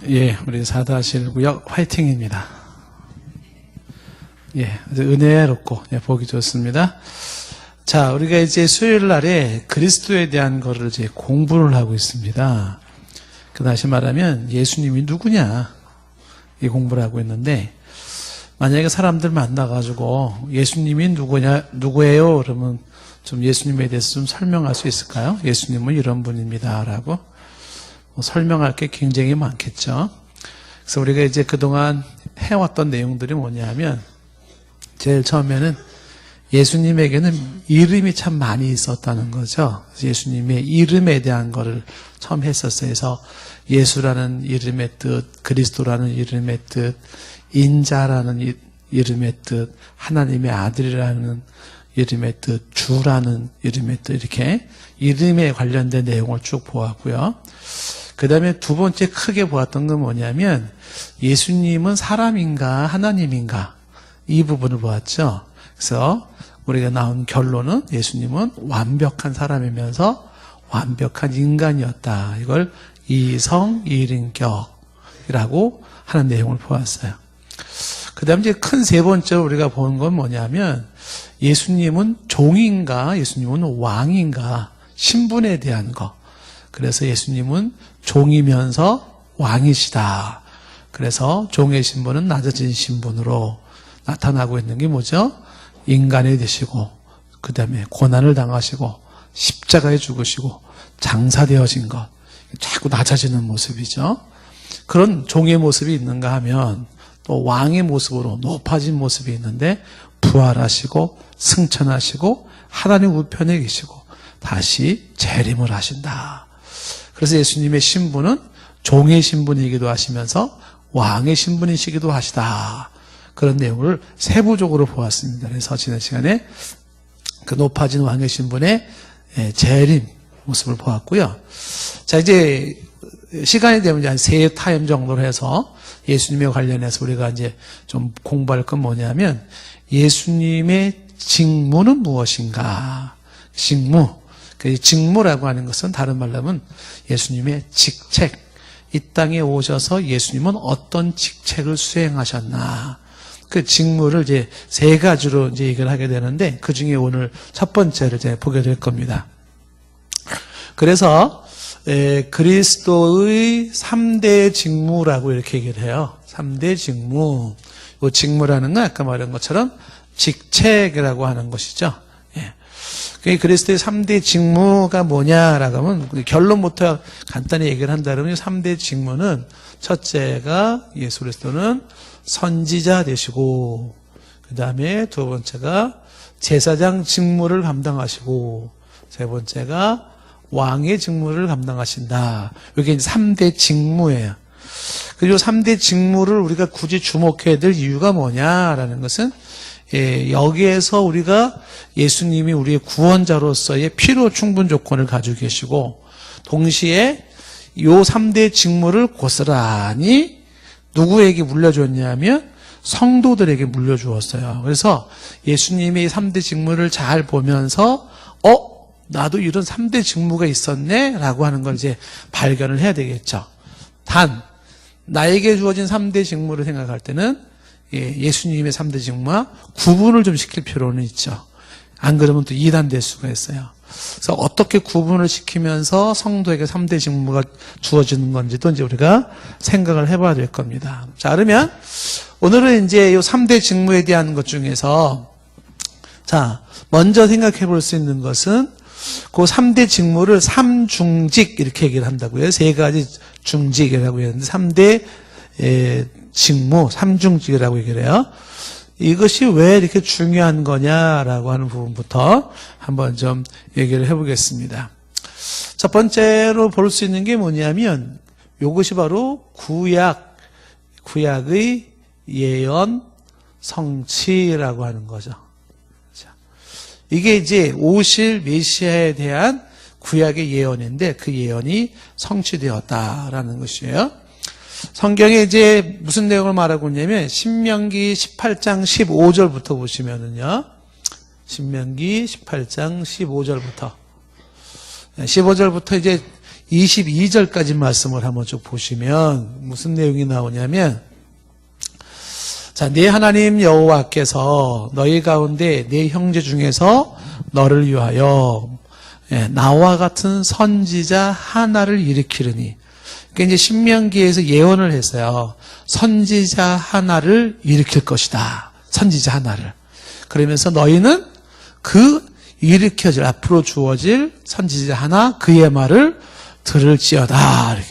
예, 우리 4-1구역 화이팅입니다. 예, 아주 은혜롭고 보기 좋습니다. 자, 우리가 이제 수요일 날에 그리스도에 대한 거를 이제 공부를 하고 있습니다. 다시 말하면 예수님이 누구냐 이 공부를 하고 있는데, 만약에 사람들 만나가지고 예수님이 누구예요? 그러면 좀 예수님에 대해서 좀 설명할 수 있을까요? 예수님은 이런 분입니다라고 설명할 게 굉장히 많겠죠. 그래서 우리가 이제 그동안 해왔던 내용들이 뭐냐면, 제일 처음에는 예수님에게는 이름이 참 많이 있었다는 거죠. 예수님의 이름에 대한 거를 처음 했었어요. 그래서 예수라는 이름의 뜻, 그리스도라는 이름의 뜻, 인자라는 이름의 뜻, 하나님의 아들이라는 이름의 뜻, 주라는 이름의 뜻, 이렇게 이름에 관련된 내용을 쭉 보았고요. 그 다음에 두 번째 크게 보았던 건 뭐냐면, 예수님은 사람인가 하나님인가 이 부분을 보았죠. 그래서 우리가 나온 결론은 예수님은 완벽한 사람이면서 완벽한 인간이었다. 이걸 이성이인격이라고 하는 내용을 보았어요. 그 다음에 이제 큰 세 번째로 우리가 보는 건 뭐냐면, 예수님은 종인가 예수님은 왕인가 신분에 대한 거. 그래서 예수님은 종이면서 왕이시다. 그래서 종의 신분은 낮아진 신분으로 나타나고 있는 게 뭐죠? 인간이 되시고, 그 다음에 고난을 당하시고, 십자가에 죽으시고, 장사되어진 것. 자꾸 낮아지는 모습이죠. 그런 종의 모습이 있는가 하면, 또 왕의 모습으로 높아진 모습이 있는데, 부활하시고, 승천하시고, 하나님 우편에 계시고, 다시 재림을 하신다. 그래서 예수님의 신분은 종의 신분이기도 하시면서, 왕의 신분이시기도 하시다. 그런 내용을 세부적으로 보았습니다. 그래서 지난 시간에 그 높아진 왕의 신분의 재림 모습을 보았고요. 자, 이제 시간이 되면 한 3타임 정도로 해서 예수님에 관련해서 우리가 이제 좀 공부할 건 뭐냐면, 예수님의 직무는 무엇인가? 직무. 그 직무라고 하는 것은 다른 말로 하면 예수님의 직책. 이 땅에 오셔서 예수님은 어떤 직책을 수행하셨나? 그 직무를 이제 3가지로 이제 얘기를 하게 되는데, 그 중에 오늘 첫 번째를 이제 보게 될 겁니다. 그래서 그리스도의 3대 직무라고 이렇게 얘기를 해요. 3대 직무. 이 직무라는 건 아까 말한 것처럼 직책이라고 하는 것이죠. 그리스도의 3대 직무가 뭐냐라고 하면, 결론부터 간단히 얘기를 한다면 3대 직무는, 첫째가 예수 그리스도는 선지자 되시고, 그 다음에 두 번째가 제사장 직무를 감당하시고, 세 번째가 왕의 직무를 감당하신다. 이게 이제 3대 직무예요. 그리고 3대 직무를 우리가 굳이 주목해야 될 이유가 뭐냐라는 것은, 여기에서 우리가 예수님이 우리의 구원자로서의 필요 충분 조건을 가지고 계시고, 동시에 이 3대 직무를 고스란히 누구에게 물려줬냐면 성도들에게 물려주었어요. 그래서 예수님이 3대 직무를 잘 보면서 나도 이런 3대 직무가 있었네 라고 하는 걸 이제 발견을 해야 되겠죠. 단 나에게 주어진 3대 직무를 생각할 때는 예수님의 3대 직무와 구분을 좀 시킬 필요는 있죠. 안 그러면 또 이단될 수가 있어요. 그래서 어떻게 구분을 시키면서 성도에게 3대 직무가 주어지는 건지도 이제 우리가 생각을 해봐야 될 겁니다. 자, 그러면 오늘은 이제 이 3대 직무에 대한 것 중에서, 자, 먼저 생각해 볼 수 있는 것은 그 3대 직무를 3중직 이렇게 얘기를 한다고요. 3가지 중직이라고 하는데 3대 직무, 3중직이라고 얘기를 해요. 이것이 왜 이렇게 중요한 거냐라고 하는 부분부터 한번 좀 얘기를 해보겠습니다. 첫 번째로 볼 수 있는 게 뭐냐면, 이것이 바로 구약의 예언 성취라고 하는 거죠. 이게 이제 오실 메시아에 대한 구약의 예언인데, 그 예언이 성취되었다라는 것이에요. 성경에 이제 무슨 내용을 말하고 있냐면, 신명기 18장 15절부터 보시면은요, 신명기 18장 15절부터 이제 22절까지 말씀을 한번 쭉 보시면 무슨 내용이 나오냐면, 자, 네 하나님 여호와께서 너희 가운데 네 형제 중에서 너를 위하여 나와 같은 선지자 하나를 일으키르니. 그러니까 이제 신명기에서 예언을 했어요. 선지자 하나를 일으킬 것이다. 선지자 하나를. 그러면서 너희는 그 일으켜질, 앞으로 주어질 선지자 하나, 그의 말을 들을지어다. 이렇게.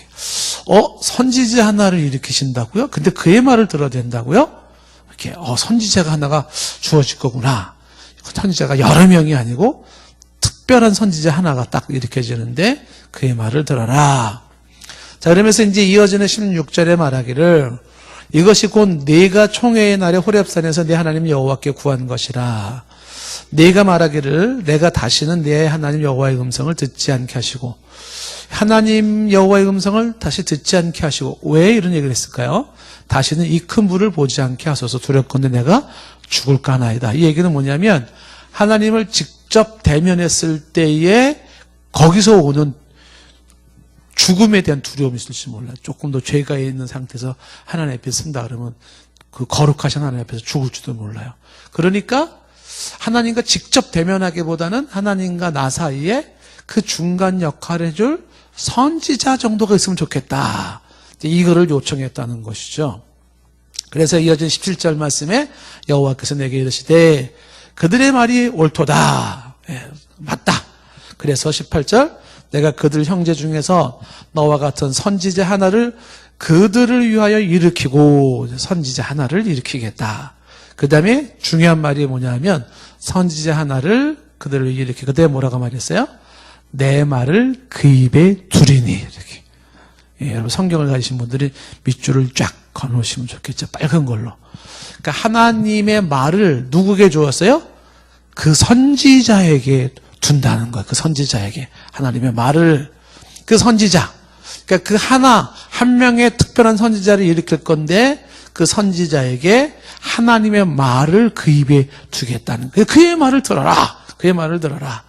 선지자 하나를 일으키신다고요? 근데 그의 말을 들어야 된다고요? 이렇게, 선지자가 하나가 주어질 거구나. 선지자가 여러 명이 아니고 특별한 선지자 하나가 딱 일으켜지는데 그의 말을 들어라. 자, 그러면서 이제 이어지는 16절에 말하기를, 이것이 곧 네가 총회의 날에 호렙산에서 네 하나님 여호와께 구한 것이라. 네가 말하기를 내가 다시는 네 하나님 여호와의 음성을 듣지 않게 하시고, 하나님 여호와의 음성을 다시 듣지 않게 하시고, 왜 이런 얘기를 했을까요? 다시는 이 큰 불을 보지 않게 하소서. 두렵건대 내가 죽을까 하나이다. 이 얘기는 뭐냐면, 하나님을 직접 대면했을 때에 거기서 오는 죽음에 대한 두려움이 있을지 몰라요. 조금 더 죄가 있는 상태에서 하나님 앞에 쓴다 그러면 그 거룩하신 하나님 앞에서 죽을지도 몰라요. 그러니까 하나님과 직접 대면하기보다는 하나님과 나 사이에 그 중간 역할을 해줄 선지자 정도가 있으면 좋겠다. 이거를 요청했다는 것이죠. 그래서 이어진 17절 말씀에 여호와께서 내게 이르시되 그들의 말이 옳도다. 맞다. 그래서 18절 내가 그들 형제 중에서 너와 같은 선지자 하나를 그들을 위하여 일으키고, 선지자 하나를 일으키겠다. 그 다음에 중요한 말이 뭐냐면 선지자 하나를 그들을 일으키고, 그때 뭐라고 말했어요? 내 말을 그 입에 두리니. 이렇게. 여러분 성경을 가지신 분들이 밑줄을 쫙 거놓으시면 좋겠죠. 빨간 걸로. 그러니까 하나님의 말을 누구에게 주었어요? 그 선지자에게 둔다는 거예요. 그 선지자에게 하나님의 말을, 그 선지자, 그러니까 그 한 명의 특별한 선지자를 일으킬 건데 그 선지자에게 하나님의 말을 그 입에 두겠다는 거예요. 그의 말을 들어라. 그의 말을 들어라.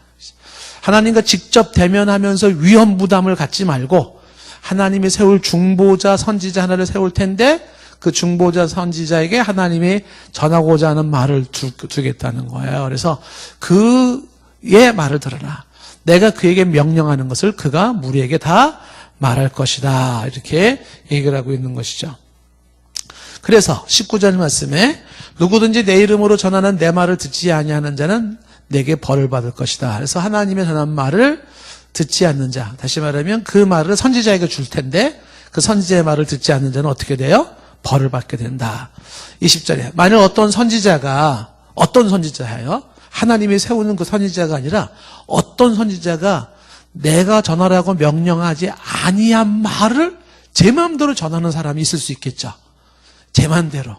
하나님과 직접 대면하면서 위험 부담을 갖지 말고 하나님이 세울 중보자 선지자 하나를 세울 텐데 그 중보자 선지자에게 하나님이 전하고자 하는 말을 두겠다는 거예요. 그래서 그의 말을 들어라. 내가 그에게 명령하는 것을 그가 무리에게 다 말할 것이다. 이렇게 얘기를 하고 있는 것이죠. 그래서 19절 말씀에 누구든지 내 이름으로 전하는 내 말을 듣지 아니하는 자는 내게 벌을 받을 것이다. 그래서 하나님의 전한 말을 듣지 않는 자, 다시 말하면 그 말을 선지자에게 줄 텐데 그 선지자의 말을 듣지 않는 자는 어떻게 돼요? 벌을 받게 된다. 20절에 만일 어떤 선지자예요? 하나님이 세우는 그 선지자가 아니라 어떤 선지자가 내가 전하라고 명령하지 아니한 말을 제 마음대로 전하는 사람이 있을 수 있겠죠. 제 마음대로.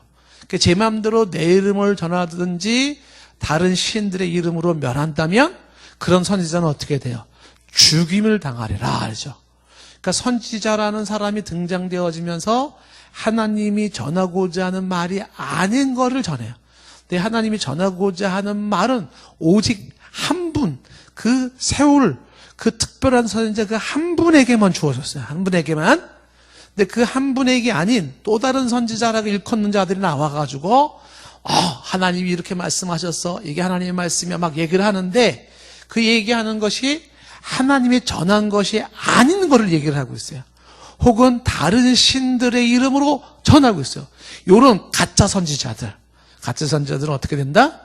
제 마음대로 내 이름을 전하든지 다른 신들의 이름으로 멸한다면 그런 선지자는 어떻게 돼요? 죽임을 당하리라 하죠. 그러니까 선지자라는 사람이 등장되어지면서 하나님이 전하고자 하는 말이 아닌 거를 전해요. 근데 하나님이 전하고자 하는 말은 오직 한 분, 그 세울 그 특별한 선지자 그 한 분에게만 주어졌어요. 한 분에게만. 근데 그 한 분에게 아닌 또 다른 선지자라고 일컫는 자들이 나와가지고 하나님이 이렇게 말씀하셨어. 이게 하나님의 말씀이야. 막 얘기를 하는데 그 얘기하는 것이 하나님이 전한 것이 아닌 거를 얘기를 하고 있어요. 혹은 다른 신들의 이름으로 전하고 있어요. 이런 가짜 선지자들은 어떻게 된다?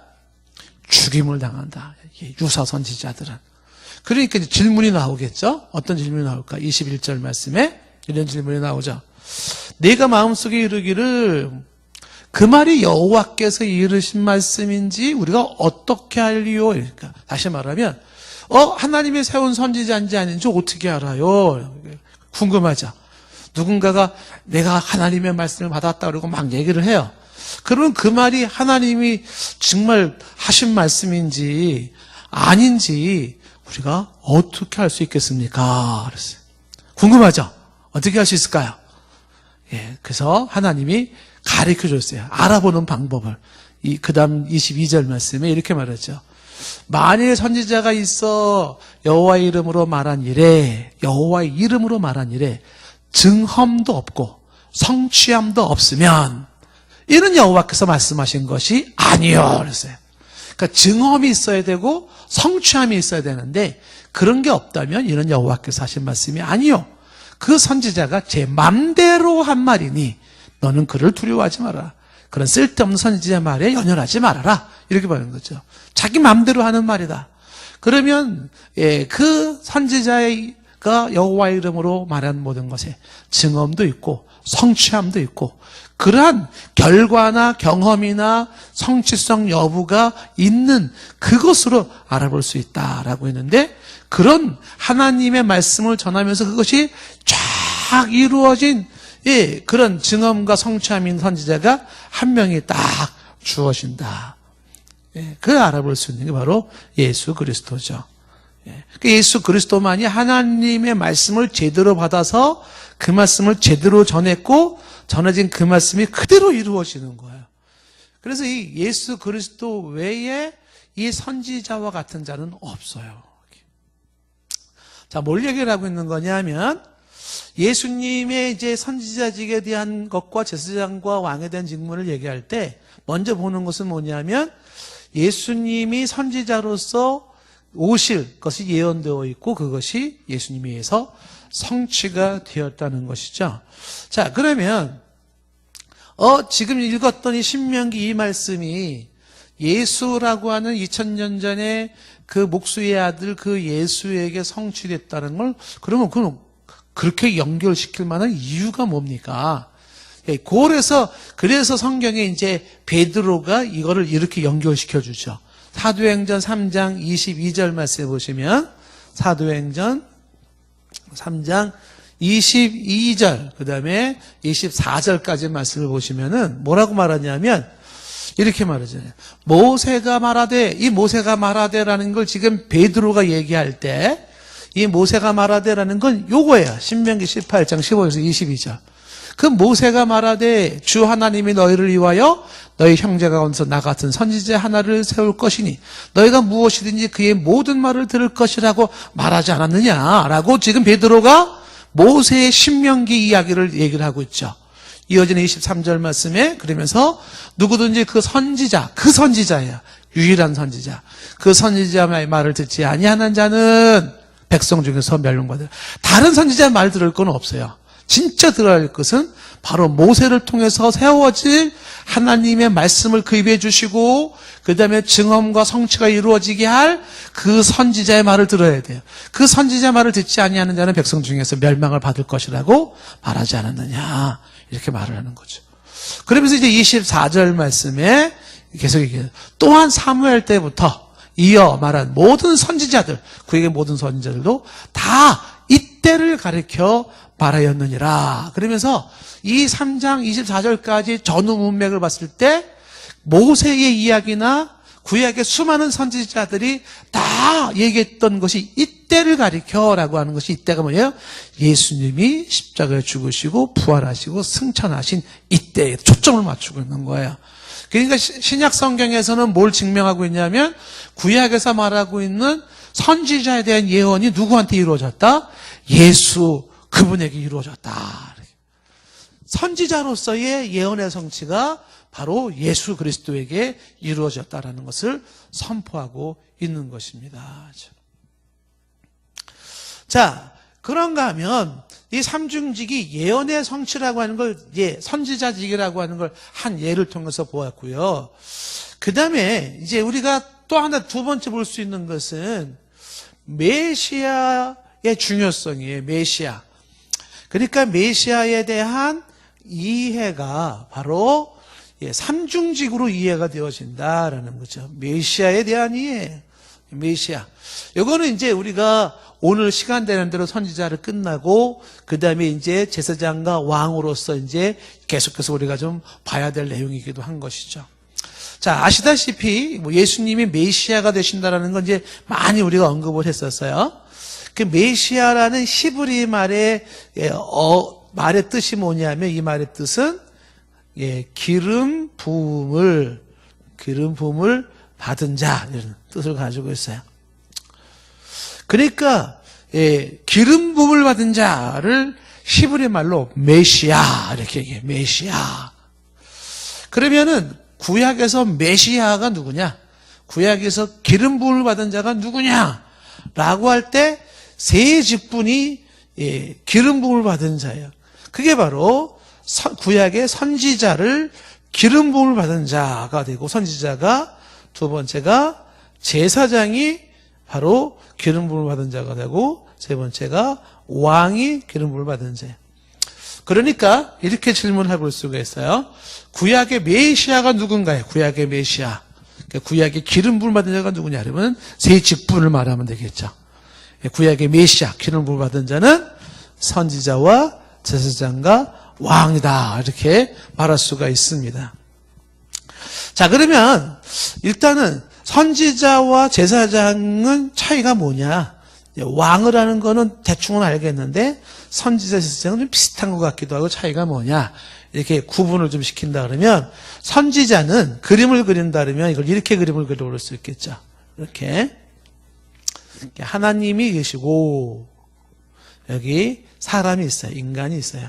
죽임을 당한다. 유사 선지자들은. 그러니까 질문이 나오겠죠. 어떤 질문이 나올까? 21절 말씀에 이런 질문이 나오죠. 내가 마음속에 이르기를 그 말이 여호와께서 이르신 말씀인지 우리가 어떻게 알리요? 그러니까 다시 말하면 하나님이 세운 선지자인지 아닌지 어떻게 알아요? 궁금하죠. 누군가가 내가 하나님의 말씀을 받았다 그러고 막 얘기를 해요. 그러면 그 말이 하나님이 정말 하신 말씀인지 아닌지 우리가 어떻게 할 수 있겠습니까? 그랬어요. 궁금하죠? 어떻게 할 수 있을까요? 그래서 하나님이 가르쳐 줬어요. 알아보는 방법을. 그 다음 22절 말씀에 이렇게 말했죠. 만일 선지자가 있어 여호와의 이름으로 말한 일에 증험도 없고 성취함도 없으면 이는 여호와께서 말씀하신 것이 아니요 그랬어요. 그러니까 증험이 있어야 되고 성취함이 있어야 되는데 그런 게 없다면 이는 여호와께서 하신 말씀이 아니요. 그 선지자가 제 맘대로 한 말이니 너는 그를 두려워하지 마라. 그런 쓸데없는 선지자 말에 연연하지 말아라. 이렇게 말하는 거죠. 자기 맘대로 하는 말이다. 그러면 그 선지자가 여호와의 이름으로 말한 모든 것에 증언도 있고 성취함도 있고 그러한 결과나 경험이나 성취성 여부가 있는 그것으로 알아볼 수 있다라고 했는데 그런 하나님의 말씀을 전하면서 그것이 쫙 이루어진 그런 증언과 성취함인 선지자가 한 명이 딱 주어진다. 그걸 알아볼 수 있는 게 바로 예수 그리스도죠. 예수 그리스도만이 하나님의 말씀을 제대로 받아서 그 말씀을 제대로 전했고 전해진 그 말씀이 그대로 이루어지는 거예요. 그래서 이 예수 그리스도 외에 이 선지자와 같은 자는 없어요. 자, 뭘 얘기를 하고 있는 거냐면 예수님의 이제 선지자직에 대한 것과 제사장과 왕에 대한 직분을 얘기할 때 먼저 보는 것은 뭐냐면 예수님이 선지자로서 오실 것이 예언되어 있고 그것이 예수님에 의해서 성취가 되었다는 것이죠. 자, 그러면 지금 읽었던 이 신명기 이 말씀이 예수라고 하는 2000년 전에 그 목수의 아들 그 예수에게 성취됐다는 걸 그러면 그건 그렇게 연결시킬 만한 이유가 뭡니까? 그래서 성경에 이제 베드로가 이거를 이렇게 연결시켜 주죠. 사도행전 3장 22절 말씀해 보시면 사도행전 3장 22절 그다음에 24절까지 말씀을 보시면은 뭐라고 말하냐면 이렇게 말하잖아요. 모세가 말하되 이 모세가 말하되라는 걸 지금 베드로가 얘기할 때 이 모세가 말하되라는 건 요거예요. 신명기 18장 15에서 22절. 그 모세가 말하되 주 하나님이 너희를 위하여 너희 형제 가운데서 나 같은 선지자 하나를 세울 것이니 너희가 무엇이든지 그의 모든 말을 들을 것이라고 말하지 않았느냐라고 지금 베드로가 모세의 신명기 이야기를 얘기를 하고 있죠. 이어지는 23절 말씀에 그러면서 누구든지 그 선지자예요. 유일한 선지자. 그 선지자의 말을 듣지 아니하는 자는 백성 중에서 멸망받으라. 다른 선지자의 말 들을 건 없어요. 진짜 들어야 할 것은 바로 모세를 통해서 세워질 하나님의 말씀을 그 입에 주시고 그 다음에 증언과 성취가 이루어지게 할 그 선지자의 말을 들어야 돼요. 그 선지자 말을 듣지 아니하는 자는 백성 중에서 멸망을 받을 것이라고 말하지 않았느냐 이렇게 말을 하는 거죠. 그러면서 이제 24절 말씀에 계속 얘기해요. 또한 사무엘 때부터 이어 말한 모든 선지자들 그에게 모든 선지자들도 다 이때를 가리켜 말하였느니라. 그러면서 이 3장 24절까지 전후 문맥을 봤을 때 모세의 이야기나 구약의 수많은 선지자들이 다 얘기했던 것이 이때를 가리켜라고 하는 것이 이때가 뭐예요? 예수님이 십자가에 죽으시고 부활하시고 승천하신 이때에 초점을 맞추고 있는 거예요. 그러니까 신약 성경에서는 뭘 증명하고 있냐면 구약에서 말하고 있는 선지자에 대한 예언이 누구한테 이루어졌다? 예수 그분에게 이루어졌다. 선지자로서의 예언의 성취가 바로 예수 그리스도에게 이루어졌다라는 것을 선포하고 있는 것입니다. 자, 그런가 하면 이 삼중직이 예언의 성취라고 하는 걸 선지자직이라고 하는 걸 한 예를 통해서 보았고요. 그 다음에 이제 우리가 또 하나 두 번째 볼 수 있는 것은 메시아의 중요성이에요. 메시아. 그러니까 메시아에 대한 이해가 바로 삼중직으로 이해가 되어진다라는 거죠. 메시아에 대한 이해. 메시아. 이거는 이제 우리가 오늘 시간 되는 대로 선지자를 끝나고 그 다음에 이제 제사장과 왕으로서 이제 계속해서 우리가 좀 봐야 될 내용이기도 한 것이죠. 자, 아시다시피 예수님이 메시아가 되신다라는 건 이제 많이 우리가 언급을 했었어요. 그 메시아라는 히브리 말의 말의 뜻이 뭐냐면 이 말의 뜻은 기름 부음을 받은 자 이런 뜻을 가지고 있어요. 그러니까 기름 부음을 받은 자를 히브리 말로 메시아 이렇게 얘기해요. 메시아. 그러면은 구약에서 메시아가 누구냐? 구약에서 기름 부음을 받은 자가 누구냐? 라고 할 때 세 직분이 기름 부음을 받은 자예요. 그게 바로 구약의 선지자를 기름 부음을 받은 자가 되고, 선지자가 두 번째가 제사장이 바로 기름 부음을 받은 자가 되고, 세 번째가 왕이 기름 부음을 받은 자예요. 그러니까 이렇게 질문을 해볼 수가 있어요. 구약의 메시아가 누군가요? 구약의 메시아. 구약의 기름 부음을 받은 자가 누구냐? 그러면 세 직분을 말하면 되겠죠. 구약의 메시아, 기름 부음을 받은 자는 선지자와 제사장과 왕이다. 이렇게 말할 수가 있습니다. 자, 그러면 일단은 선지자와 제사장은 차이가 뭐냐? 왕을 하는 거는 대충은 알겠는데 선지자, 제사장은 좀 비슷한 것 같기도 하고 차이가 뭐냐? 이렇게 구분을 좀 시킨다 그러면, 선지자는 그림을 그린다 그러면 이걸 이렇게 그림을 그려볼 수 있겠죠. 이렇게 하나님이 계시고 여기 사람이 있어요. 인간이 있어요.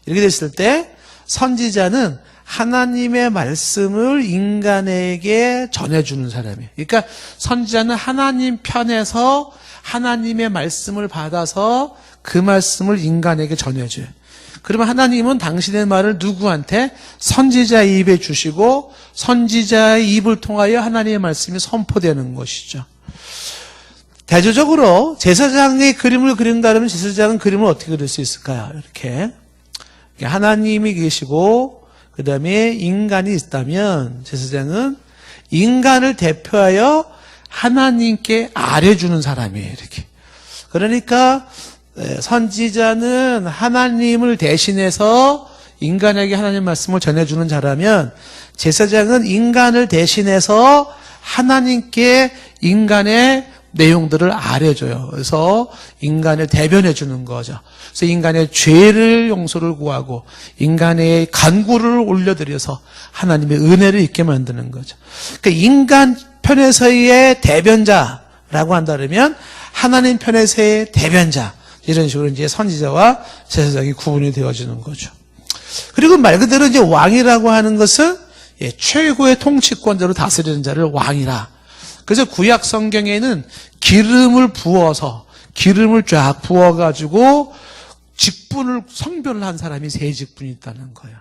이렇게 됐을 때 선지자는 하나님의 말씀을 인간에게 전해주는 사람이에요. 그러니까 선지자는 하나님 편에서 하나님의 말씀을 받아서 그 말씀을 인간에게 전해줘요. 그러면 하나님은 당신의 말을 누구한테? 선지자의 입에 주시고 선지자의 입을 통하여 하나님의 말씀이 선포되는 것이죠. 대조적으로 제사장의 그림을 그린다면 제사장은 그림을 어떻게 그릴 수 있을까요? 이렇게 하나님이 계시고 그 다음에 인간이 있다면 제사장은 인간을 대표하여 하나님께 아뢰주는 사람이에요. 이렇게. 그러니까 선지자는 하나님을 대신해서 인간에게 하나님 말씀을 전해주는 자라면, 제사장은 인간을 대신해서 하나님께 인간의 내용들을 아뢰줘요. 그래서 인간을 대변해 주는 거죠. 그래서 인간의 죄를 용서를 구하고 인간의 간구를 올려드려서 하나님의 은혜를 있게 만드는 거죠. 그러니까 인간 편에서의 대변자라고 한다면 하나님 편에서의 대변자, 이런 식으로 이제 선지자와 제사장이 구분이 되어지는 거죠. 그리고 말 그대로 이제 왕이라고 하는 것은 최고의 통치권자로 다스리는 자를 왕이라. 그래서 구약 성경에는 기름을 부어서, 기름을 쫙 부어가지고 직분을 성별을 한 사람이 세 직분이 있다는 거예요.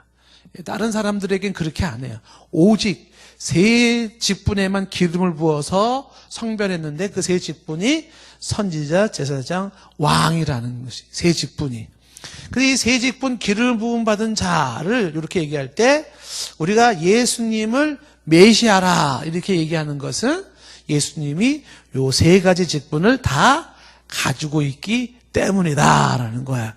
다른 사람들에겐 그렇게 안 해요. 오직 세 직분에만 기름을 부어서 성별했는데 그 세 직분이 선지자, 제사장, 왕이라는 것이 세 직분이. 그래서 이 세 직분 기름을 부음 받은 자를 이렇게 얘기할 때 우리가 예수님을 메시아라 이렇게 얘기하는 것은 예수님이 요 세 가지 직분을 다 가지고 있기 때문이다라는 거야.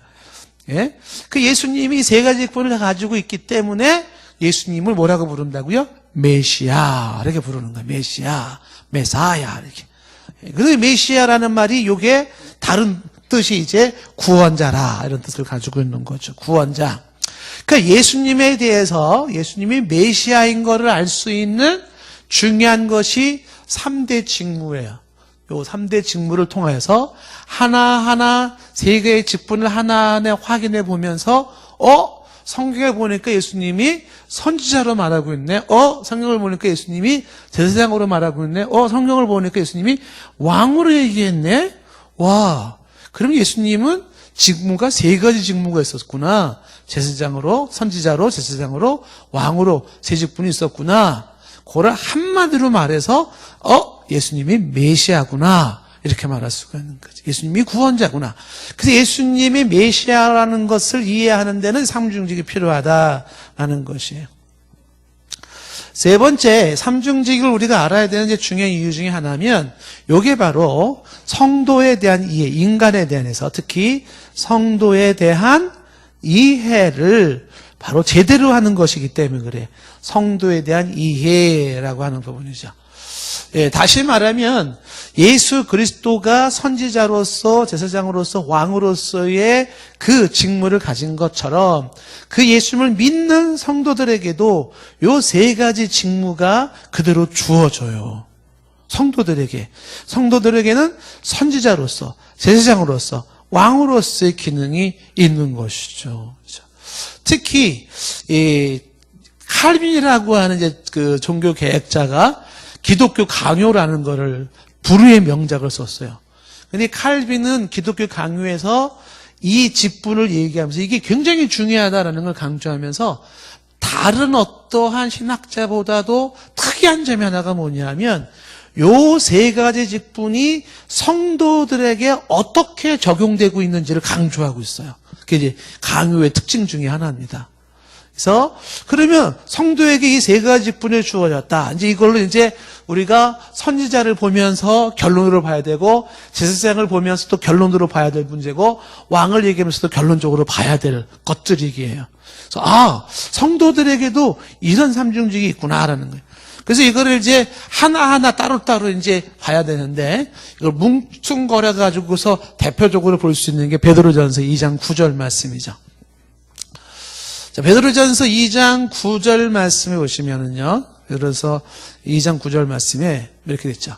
예? 그 예수님이 세 가지 직분을 다 가지고 있기 때문에 예수님을 뭐라고 부른다고요? 메시아 이렇게 부르는 거야. 메시아, 메사야 이렇게. 그래서 메시아라는 말이 요게 다른 뜻이 이제 구원자라 이런 뜻을 가지고 있는 거죠. 구원자. 그러니까 예수님에 대해서 예수님이 메시아인 거를 알 수 있는 중요한 것이 3대 직무예요. 요 3대 직무를 통해서 하나하나 세 개의 직분을 하나하나 확인해 보면서 성경에 보니까 예수님이 선지자로 말하고 있네. 성경을 보니까 예수님이 제사장으로 말하고 있네. 성경을 보니까 예수님이 왕으로 얘기했네. 와, 그럼 예수님은 직무가 세 가지 직무가 있었구나. 제사장으로, 선지자로, 제사장으로, 왕으로 세 직분이 있었구나. 그걸 한마디로 말해서 예수님이 메시아구나 이렇게 말할 수가 있는 거죠. 예수님이 구원자구나. 그래서 예수님이 메시아라는 것을 이해하는 데는 삼중직이 필요하다라는 것이에요. 세 번째, 삼중직을 우리가 알아야 되는 이제 중요한 이유 중에 하나면 이게 바로 성도에 대한 이해, 인간에 대해서 특히 성도에 대한 이해를 바로 제대로 하는 것이기 때문에 그래요. 성도에 대한 이해라고 하는 부분이죠. 다시 말하면 예수 그리스도가 선지자로서 제사장으로서 왕으로서의 그 직무를 가진 것처럼 그 예수님을 믿는 성도들에게도 요 세 가지 직무가 그대로 주어져요. 성도들에게는 선지자로서 제사장으로서 왕으로서의 기능이 있는 것이죠. 특히 이 칼빈이라고 하는 이제 그 종교 개혁자가 기독교 강요라는 거를 불후의 명작을 썼어요. 근데 칼빈은 기독교 강요에서 이 직분을 얘기하면서 이게 굉장히 중요하다라는 걸 강조하면서 다른 어떠한 신학자보다도 특이한 점이 하나가 뭐냐면 요 세 가지 직분이 성도들에게 어떻게 적용되고 있는지를 강조하고 있어요. 그게 이제 강요의 특징 중에 하나입니다. 그래서 그러면 성도에게 이 세 가지 직분이 주어졌다. 이제 이걸로 이제 우리가 선지자를 보면서 결론으로 봐야 되고 제사장을 보면서 또 결론으로 봐야 될 문제고 왕을 얘기하면서도 결론적으로 봐야 될 것들이기에요. 그래서 성도들에게도 이런 삼중직이 있구나라는 거예요. 그래서 이거를 이제 하나하나 따로따로 이제 봐야 되는데 이걸 뭉뚱거려 가지고서 대표적으로 볼 수 있는 게 베드로전서 2장 9절 말씀이죠. 자, 베드로전서 2장 9절 말씀에 보시면은요. 그래서 2장 9절 말씀에 이렇게 됐죠.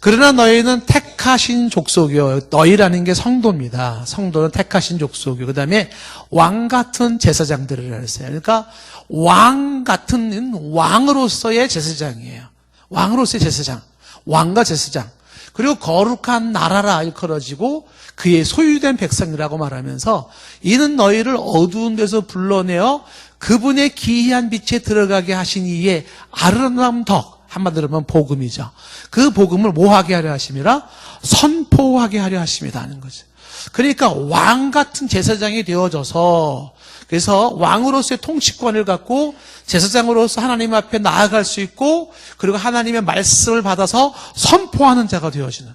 그러나 너희는 택하신 족속이요. 너희라는 게 성도입니다. 성도는 택하신 족속이요. 그 다음에 왕 같은 제사장들을 했어요. 그러니까 왕 같은 왕으로서의 제사장이에요. 왕으로서의 제사장. 왕과 제사장. 그리고 거룩한 나라라 일컬어지고 그의 소유된 백성이라고 말하면서 이는 너희를 어두운 데서 불러내어 그분의 기이한 빛에 들어가게 하신 이의 아름다운 덕, 한마디로 하면 복음이죠. 그 복음을 뭐하게 하려 하심이라? 선포하게 하려 하심이다 하는 거죠. 그러니까 왕 같은 제사장이 되어져서 그래서 왕으로서의 통치권을 갖고 제사장으로서 하나님 앞에 나아갈 수 있고 그리고 하나님의 말씀을 받아서 선포하는 자가 되어지는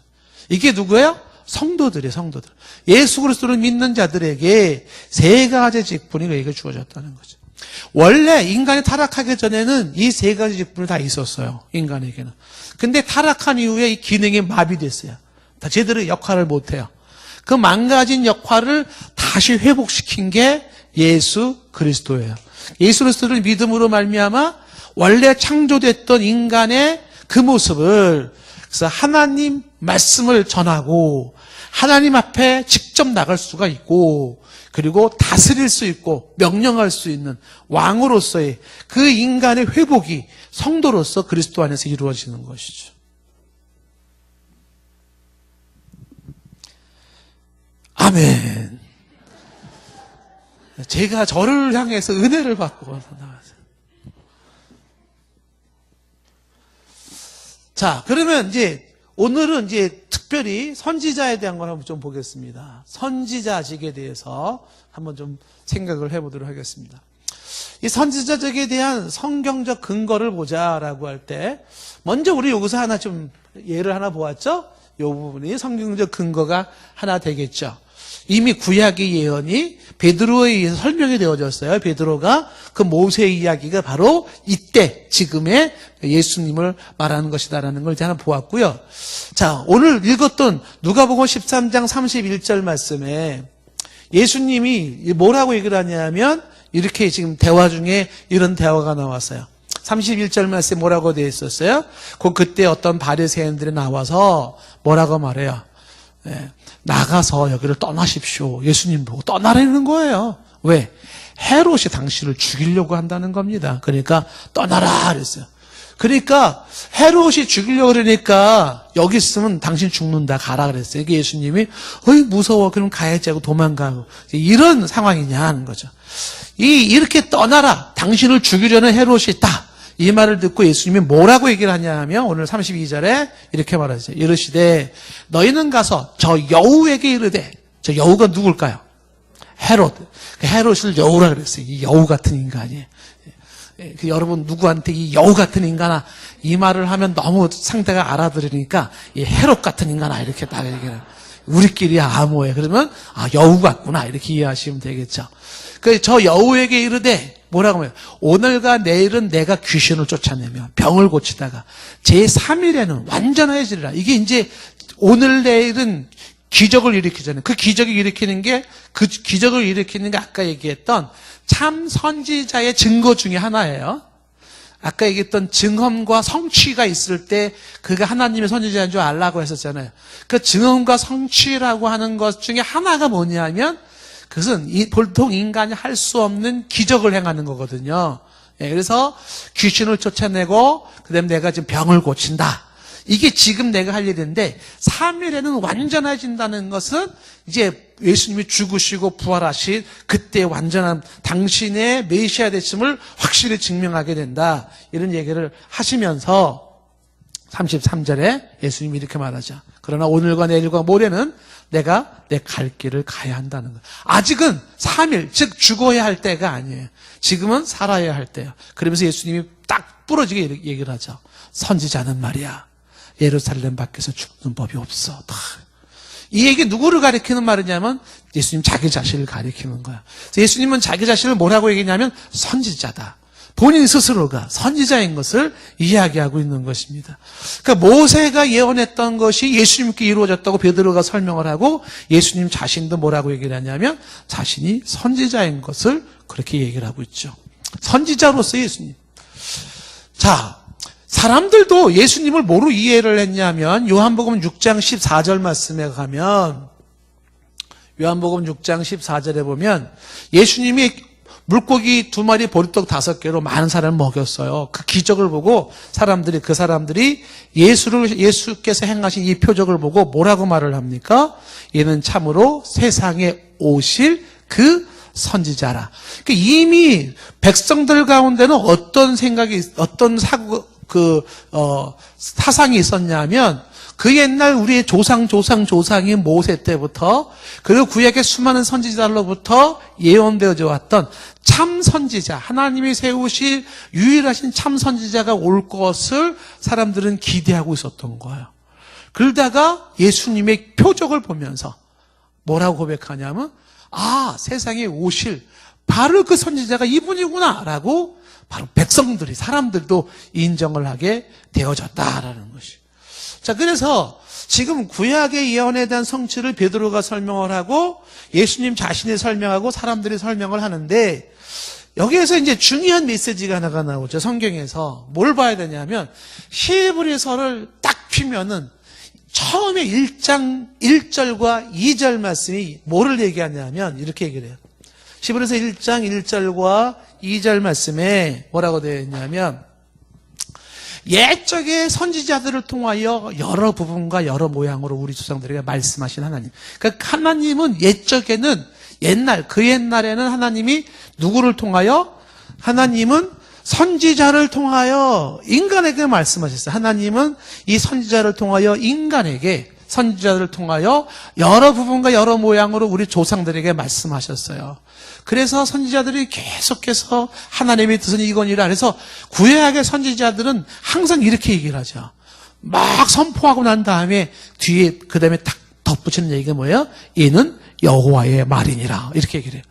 이게 누구예요? 성도들이에요. 성도들. 예수 그리스도를 믿는 자들에게 세 가지 직분이 그에게 주어졌다는 거죠. 원래 인간이 타락하기 전에는 이 세 가지 직분이 다 있었어요. 인간에게는. 근데 타락한 이후에 이 기능이 마비됐어요. 다 제대로 역할을 못해요. 그 망가진 역할을 다시 회복시킨 게 예수 그리스도예요. 예수 그리스도를 믿음으로 말미암아 원래 창조됐던 인간의 그 모습을 그래서 하나님 말씀을 전하고 하나님 앞에 직접 나갈 수가 있고 그리고 다스릴 수 있고 명령할 수 있는 왕으로서의 그 인간의 회복이 성도로서 그리스도 안에서 이루어지는 것이죠. 아멘. 제가 저를 향해서 은혜를 받고 나왔어요. 자, 그러면 이제 오늘은 이제 특별히 선지자에 대한 걸 한번 좀 보겠습니다. 선지자직에 대해서 한번 좀 생각을 해보도록 하겠습니다. 이 선지자직에 대한 성경적 근거를 보자라고 할 때 먼저 우리 여기서 하나 좀 예를 하나 보았죠? 이 부분이 성경적 근거가 하나 되겠죠. 이미 구약의 예언이 베드로에 의해서 설명이 되어졌어요. 베드로가 그 모세의 이야기가 바로 이때 지금의 예수님을 말하는 것이다라는 걸 이제 하나 보았고요. 자, 오늘 읽었던 누가복음 13장 31절 말씀에 예수님이 뭐라고 얘기를 하냐면 이렇게 지금 대화 중에 이런 대화가 나왔어요. 31절 말씀에 뭐라고 되어 있었어요? 그때 어떤 바리새인들이 나와서 뭐라고 말해요? 네, 나가서 여기를 떠나십시오. 예수님 보고 떠나라는 거예요. 왜? 헤롯이 당신을 죽이려고 한다는 겁니다. 그러니까 떠나라 그랬어요. 그러니까 헤롯이 죽이려고 그러니까 여기 있으면 당신 죽는다 가라 그랬어요. 이게 예수님이 어이 무서워 그럼 가야지 하고 도망가고 이런 상황이냐 하는 거죠. 이렇게 떠나라 당신을 죽이려는 헤롯이 있다. 이 말을 듣고 예수님이 뭐라고 얘기를 하냐 하면 오늘 32절에 이렇게 말하죠. 이르시되 너희는 가서 저 여우에게 이르되 저 여우가 누굴까요? 헤롯. 헤롯을 여우라 그랬어요. 이 여우 같은 인간이. 여러분 누구한테 이 여우 같은 인간아 이 말을 하면 너무 상대가 알아들으니까 이 헤롯 같은 인간아 이렇게 딱 얘기를 우리끼리 암호해. 그러면 여우 같구나 이렇게 이해하시면 되겠죠. 저 여우에게 이르되 뭐라고 해요? 오늘과 내일은 내가 귀신을 쫓아내며 병을 고치다가 제3일에는 완전해지리라. 이게 이제 오늘 내일은 기적을 일으키잖아요. 그 기적을 일으키는 게 아까 얘기했던 참 선지자의 증거 중에 하나예요. 아까 얘기했던 증언과 성취가 있을 때 그가 하나님의 선지자인 줄 알라고 했었잖아요. 그 증언과 성취라고 하는 것 중에 하나가 뭐냐면 그것은 보통 인간이 할 수 없는 기적을 행하는 거거든요. 그래서 귀신을 쫓아내고 그다음에 내가 지금 병을 고친다. 이게 지금 내가 할 일인데 3일에는 완전해진다는 것은 이제 예수님이 죽으시고 부활하신 그때 완전한 당신의 메시아 되심을 확실히 증명하게 된다. 이런 얘기를 하시면서 33절에 예수님이 이렇게 말하죠. 그러나 오늘과 내일과 모레는 내가 내 갈 길을 가야 한다는 거예요. 아직은 3일, 즉 죽어야 할 때가 아니에요. 지금은 살아야 할 때예요. 그러면서 예수님이 딱 부러지게 얘기를 하죠. 선지자는 말이야. 예루살렘 밖에서 죽는 법이 없어. 이 얘기 누구를 가리키는 말이냐면 예수님 자기 자신을 가리키는 거야. 예수님은 자기 자신을 뭐라고 얘기냐면 선지자다. 본인 스스로가 선지자인 것을 이야기하고 있는 것입니다. 그러니까 모세가 예언했던 것이 예수님께 이루어졌다고 베드로가 설명을 하고 예수님 자신도 뭐라고 얘기를 하냐면 자신이 선지자인 것을 그렇게 얘기를 하고 있죠. 선지자로서 예수님. 자, 사람들도 예수님을 뭐로 이해를 했냐면 요한복음 6장 14절 말씀에 가면 요한복음 6장 14절에 보면 예수님이 물고기 2마리 보리떡 5개로 많은 사람을 먹였어요. 그 기적을 보고 그 사람들이 예수께서 행하신 이 표적을 보고 뭐라고 말을 합니까? 얘는 참으로 세상에 오실 그 선지자라. 그러니까 이미 백성들 가운데는 어떤 생각이, 어떤 사상이 있었냐면 그 옛날 우리의 조상이 모세 때부터 그리고 구약의 수많은 선지자로부터 예언되어져 왔던 참 선지자, 하나님이 세우실 유일하신 참 선지자가 올 것을 사람들은 기대하고 있었던 거예요. 그러다가 예수님의 표적을 보면서 뭐라고 고백하냐면 세상에 오실 바로 그 선지자가 이분이구나 라고 바로 백성들이, 사람들도 인정을 하게 되어졌다라는 것이. 자, 그래서 지금 구약의 예언에 대한 성취를 베드로가 설명을 하고 예수님 자신이 설명하고 사람들이 설명을 하는데 여기에서 이제 중요한 메시지가 하나가 나오죠. 성경에서 뭘 봐야 되냐면 히브리서를 딱 피면은 처음에 1장 1절과 2절 말씀이 뭐를 얘기하냐면 이렇게 얘기를 해요. 히브리서 1장 1절과 2절 말씀에 뭐라고 되어 있냐면 옛적의 선지자들을 통하여 여러 부분과 여러 모양으로 우리 조상들에게 말씀하신 하나님. 그러니까 하나님은 그 옛날에는 하나님이 누구를 통하여? 하나님은 선지자를 통하여 인간에게 말씀하셨어요. 하나님은 이 선지자를 통하여 선지자를 통하여 여러 부분과 여러 모양으로 우리 조상들에게 말씀하셨어요. 그래서 선지자들이 계속해서 하나님의 뜻은 이거니라. 그래서 구약의 선지자들은 항상 이렇게 얘기를 하죠. 막 선포하고 난 다음에 뒤에 그 다음에 딱 덧붙이는 얘기가 뭐예요? 이는 여호와의 말이니라. 이렇게 얘기를 해요.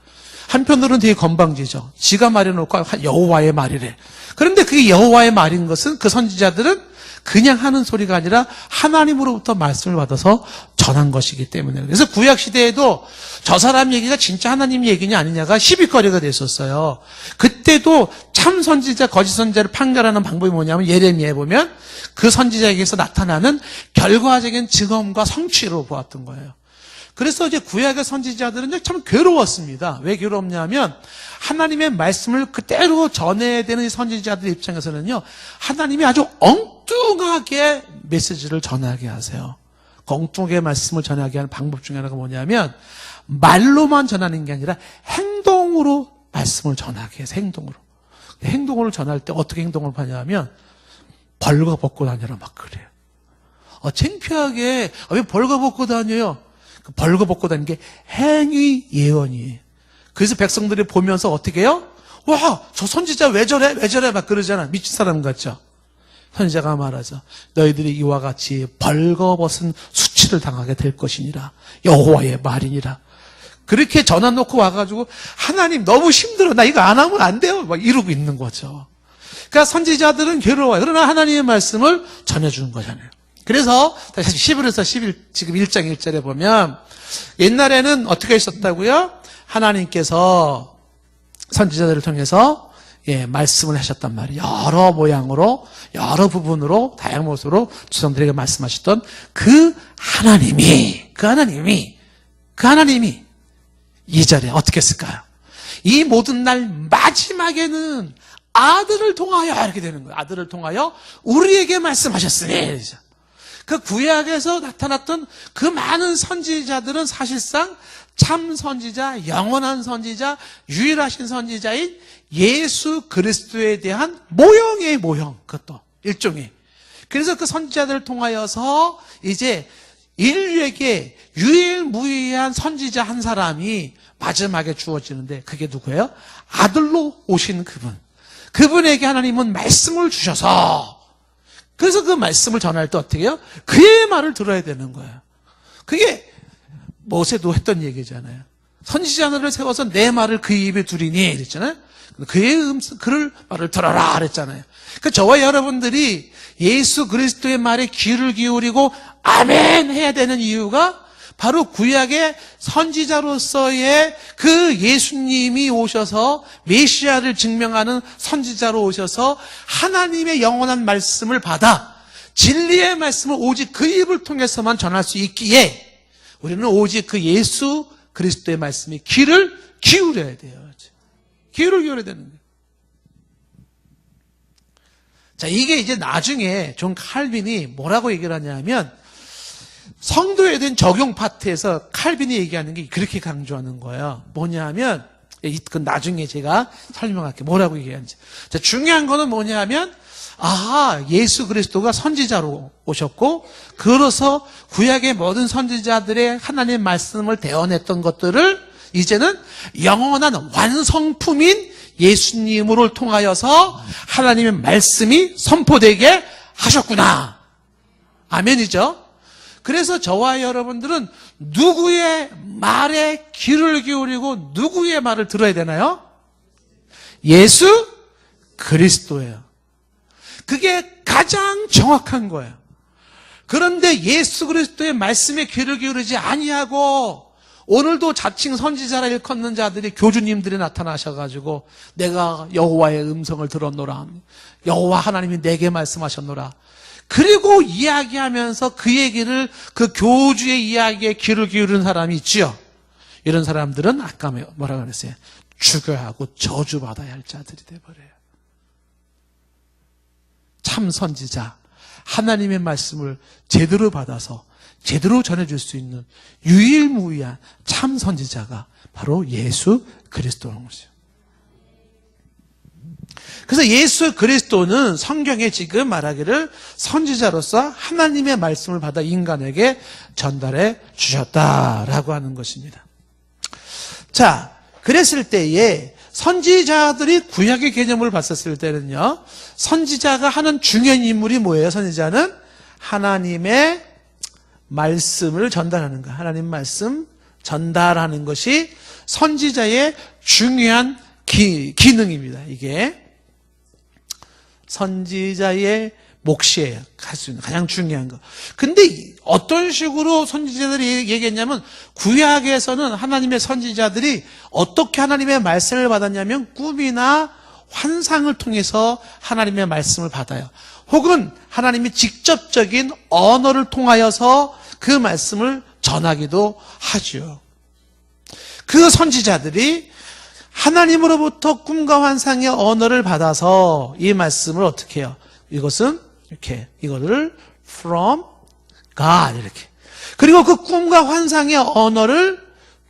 한편으로는 되게 건방지죠. 지가 말해놓고 여호와의 말이래. 그런데 그게 여호와의 말인 것은 그 선지자들은 그냥 하는 소리가 아니라 하나님으로부터 말씀을 받아서 전한 것이기 때문에. 그래서 구약시대에도 저 사람 얘기가 진짜 하나님 얘기냐 아니냐가 시비거리가 됐었어요. 그때도 참 선지자, 거짓 선지자를 판결하는 방법이 뭐냐면 예레미야에 보면 그 선지자에게서 나타나는 결과적인 증언과 성취로 보았던 거예요. 그래서 이제 구약의 선지자들은 참 괴로웠습니다. 왜 괴롭냐면 하나님의 말씀을 그대로 전해야 되는 선지자들 입장에서는요, 하나님이 아주 엉뚱하게 메시지를 전하게 하세요. 엉뚱하게 말씀을 전하게 하는 방법 중에 하나가 뭐냐면 말로만 전하는 게 아니라 행동으로 말씀을 전하게 해서 행동으로 전할 때 어떻게 행동을 하냐면 벌거벗고 다녀라 막 그래요. 창피하게 왜 벌거벗고 다녀요? 그 벌거벗고 다니는 게 행위 예언이에요. 그래서 백성들이 보면서 어떻게 해요? 와, 저 선지자 왜 저래? 막 그러잖아. 미친 사람 같죠? 선지자가 말하죠. 너희들이 이와 같이 벌거벗은 수치를 당하게 될 것이니라. 여호와의 말이니라. 그렇게 전화 놓고 와가지고 하나님 너무 힘들어. 나 이거 안 하면 안 돼요. 막 이러고 있는 거죠. 그러니까 선지자들은 괴로워요. 그러나 하나님의 말씀을 전해주는 거잖아요. 그래서 다시 11에서 11 지금 1장 1절에 보면 옛날에는 어떻게 있었다고요? 하나님께서 선지자들을 통해서 말씀을 하셨단 말이에요. 여러 모양으로 여러 부분으로 다양한 모습으로 조상들에게 말씀하셨던 그 하나님이 2절에 어떻게 했을까요? 이 모든 날 마지막에는 아들을 통하여 이렇게 되는 거예요. 아들을 통하여 우리에게 말씀하셨으니. 그 구약에서 나타났던 그 많은 선지자들은 사실상 참 선지자, 영원한 선지자, 유일하신 선지자인 예수 그리스도에 대한 모형의 모형, 그것도 일종의. 그래서 그 선지자들을 통하여서 이제 인류에게 유일무이한 선지자 한 사람이 마지막에 주어지는데 그게 누구예요? 아들로 오신 그분. 그분에게 하나님은 말씀을 주셔서 그래서 그 말씀을 전할 때 어떻게 해요? 그의 말을 들어야 되는 거예요. 그게 모세도 했던 얘기잖아요. 선지자들을 세워서 내 말을 그 입에 두리니 이랬잖아요. 그의 그를 말을 들어라 그랬잖아요. 그러니까 저와 여러분들이 예수 그리스도의 말에 귀를 기울이고 아멘 해야 되는 이유가 바로 구약의 선지자로서의 그 예수님이 오셔서 메시아를 증명하는 선지자로 오셔서 하나님의 영원한 말씀을 받아 진리의 말씀을 오직 그 입을 통해서만 전할 수 있기에 우리는 오직 그 예수 그리스도의 말씀에 귀를 기울여야 돼요. 귀를 기울여야 되는 거예요. 자, 이게 이제 나중에 존 칼빈이 뭐라고 얘기를 하냐면 성도에 대한 적용 파트에서 칼빈이 얘기하는 게 그렇게 강조하는 거예요. 뭐냐 하면 그 나중에 제가 설명할게요. 뭐라고 얘기하는지. 자, 중요한 거는 뭐냐 하면 예수 그리스도가 선지자로 오셨고 그로서 구약의 모든 선지자들의 하나님의 말씀을 대언했던 것들을 이제는 영원한 완성품인 예수님으로 통하여서 하나님의 말씀이 선포되게 하셨구나. 아멘이죠? 그래서 저와 여러분들은 누구의 말에 귀를 기울이고 누구의 말을 들어야 되나요? 예수 그리스도예요. 그게 가장 정확한 거예요. 그런데 예수 그리스도의 말씀에 귀를 기울이지 아니하고 오늘도 자칭 선지자라 일컫는 자들이 교주님들이 나타나셔가지고 내가 여호와의 음성을 들었노라. 여호와 하나님이 내게 말씀하셨노라. 그리고 이야기하면서 그 얘기를 그 교주의 이야기에 귀를 기울이는 사람이 있지요. 이런 사람들은 아까 뭐라고 그랬어요? 죽여야 하고 저주받아야 할 자들이 돼버려요. 참 선지자, 하나님의 말씀을 제대로 받아서 제대로 전해줄 수 있는 유일무이한 참 선지자가 바로 예수 그리스도라는 것이죠. 그래서 예수 그리스도는 성경에 지금 말하기를 선지자로서 하나님의 말씀을 받아 인간에게 전달해 주셨다라고 하는 것입니다. 자, 그랬을 때에 선지자들이 구약의 개념을 봤었을 때는요, 선지자가 하는 중요한 인물이 뭐예요? 선지자는 하나님의 말씀을 전달하는 거. 하나님 말씀 전달하는 것이 선지자의 중요한 기능입니다. 이게 선지자의 몫이에요. 할 수 있는 가장 중요한 거. 근데 어떤 식으로 선지자들이 얘기했냐면 구약에서는 하나님의 선지자들이 어떻게 하나님의 말씀을 받았냐면 꿈이나 환상을 통해서 하나님의 말씀을 받아요. 혹은 하나님이 직접적인 언어를 통하여서 그 말씀을 전하기도 하죠. 그 선지자들이 하나님으로부터 꿈과 환상의 언어를 받아서 이 말씀을 어떻게 해요? 이것은 이렇게 이거를 from God 이렇게. 그리고 그 꿈과 환상의 언어를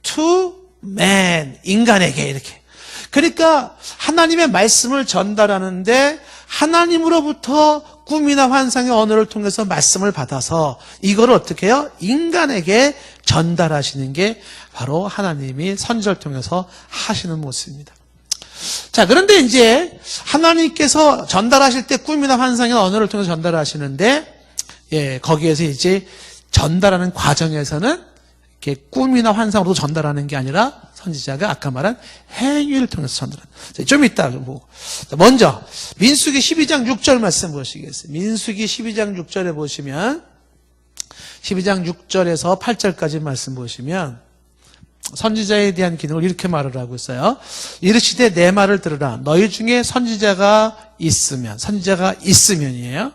to man 인간에게 이렇게. 그러니까 하나님의 말씀을 전달하는데 하나님으로부터 꿈이나 환상의 언어를 통해서 말씀을 받아서 이거를 어떻게 해요? 인간에게 전달하시는 게 바로 하나님이 선지자를 통해서 하시는 모습입니다. 자, 그런데 이제 하나님께서 전달하실 때 꿈이나 환상의 언어를 통해서 전달하시는데 거기에서 이제 전달하는 과정에서는 이렇게 꿈이나 환상으로 전달하는 게 아니라 선지자가 아까 말한 행위를 통해서 전달하는. 좀 이따 좀 보고. 먼저 민수기 12장 6절 말씀 보시겠어요. 민수기 12장 6절에 보시면 12장 6절에서 8절까지 말씀 보시면 선지자에 대한 기능을 이렇게 말을 하고 있어요. 이르시되 내 말을 들으라. 너희 중에 선지자가 있으면이에요.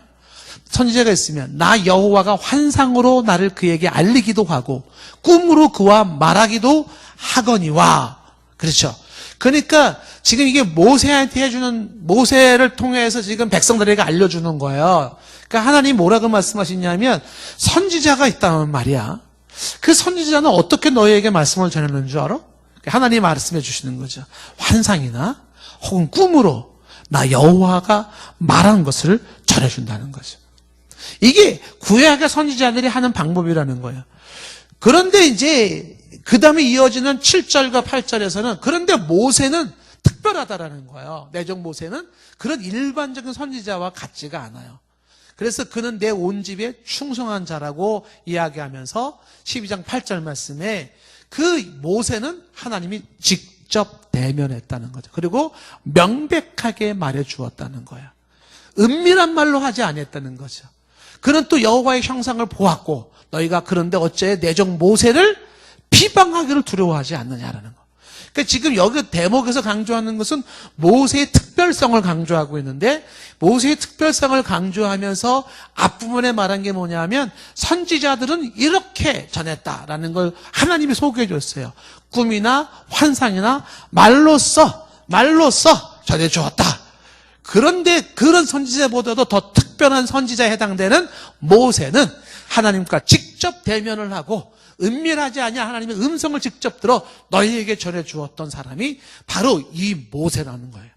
선지자가 있으면 나 여호와가 환상으로 나를 그에게 알리기도 하고 꿈으로 그와 말하기도 하거니와. 그렇죠. 그러니까 지금 이게 모세한테 해주는, 모세를 통해서 지금 백성들에게 알려주는 거예요. 그러니까 하나님 뭐라고 말씀하시냐면 선지자가 있다는 말이야. 그 선지자는 어떻게 너희에게 말씀을 전하는 줄 알아? 하나님이 말씀해 주시는 거죠. 환상이나 혹은 꿈으로 나 여호와가 말하는 것을 전해준다는 거죠. 이게 구약의 선지자들이 하는 방법이라는 거예요. 그런데 이제 그 다음에 이어지는 7절과 8절에서는 그런데 모세는 특별하다라는 거예요. 내정 모세는 그런 일반적인 선지자와 같지가 않아요. 그래서 그는 내 온 집에 충성한 자라고 이야기하면서 12장 8절 말씀에 그 모세는 하나님이 직접 대면했다는 거죠. 그리고 명백하게 말해 주었다는 거예요. 은밀한 말로 하지 않았다는 거죠. 그는 또 여호와의 형상을 보았고 너희가 그런데 어째 내정 모세를 비방하기를 두려워하지 않느냐라는 거. 그러니까 지금 여기 대목에서 강조하는 것은 모세의 특별성을 강조하고 있는데 모세의 특별성을 강조하면서 앞부분에 말한 게 뭐냐면 선지자들은 이렇게 전했다라는 걸 하나님이 소개해 줬어요. 꿈이나 환상이나 말로써 전해 주었다. 그런데 그런 선지자보다도 더 특별한 선지자에 해당되는 모세는 하나님과 직접 대면을 하고 은밀하지 아니한 하나님의 음성을 직접 들어 너희에게 전해 주었던 사람이 바로 이 모세라는 거예요.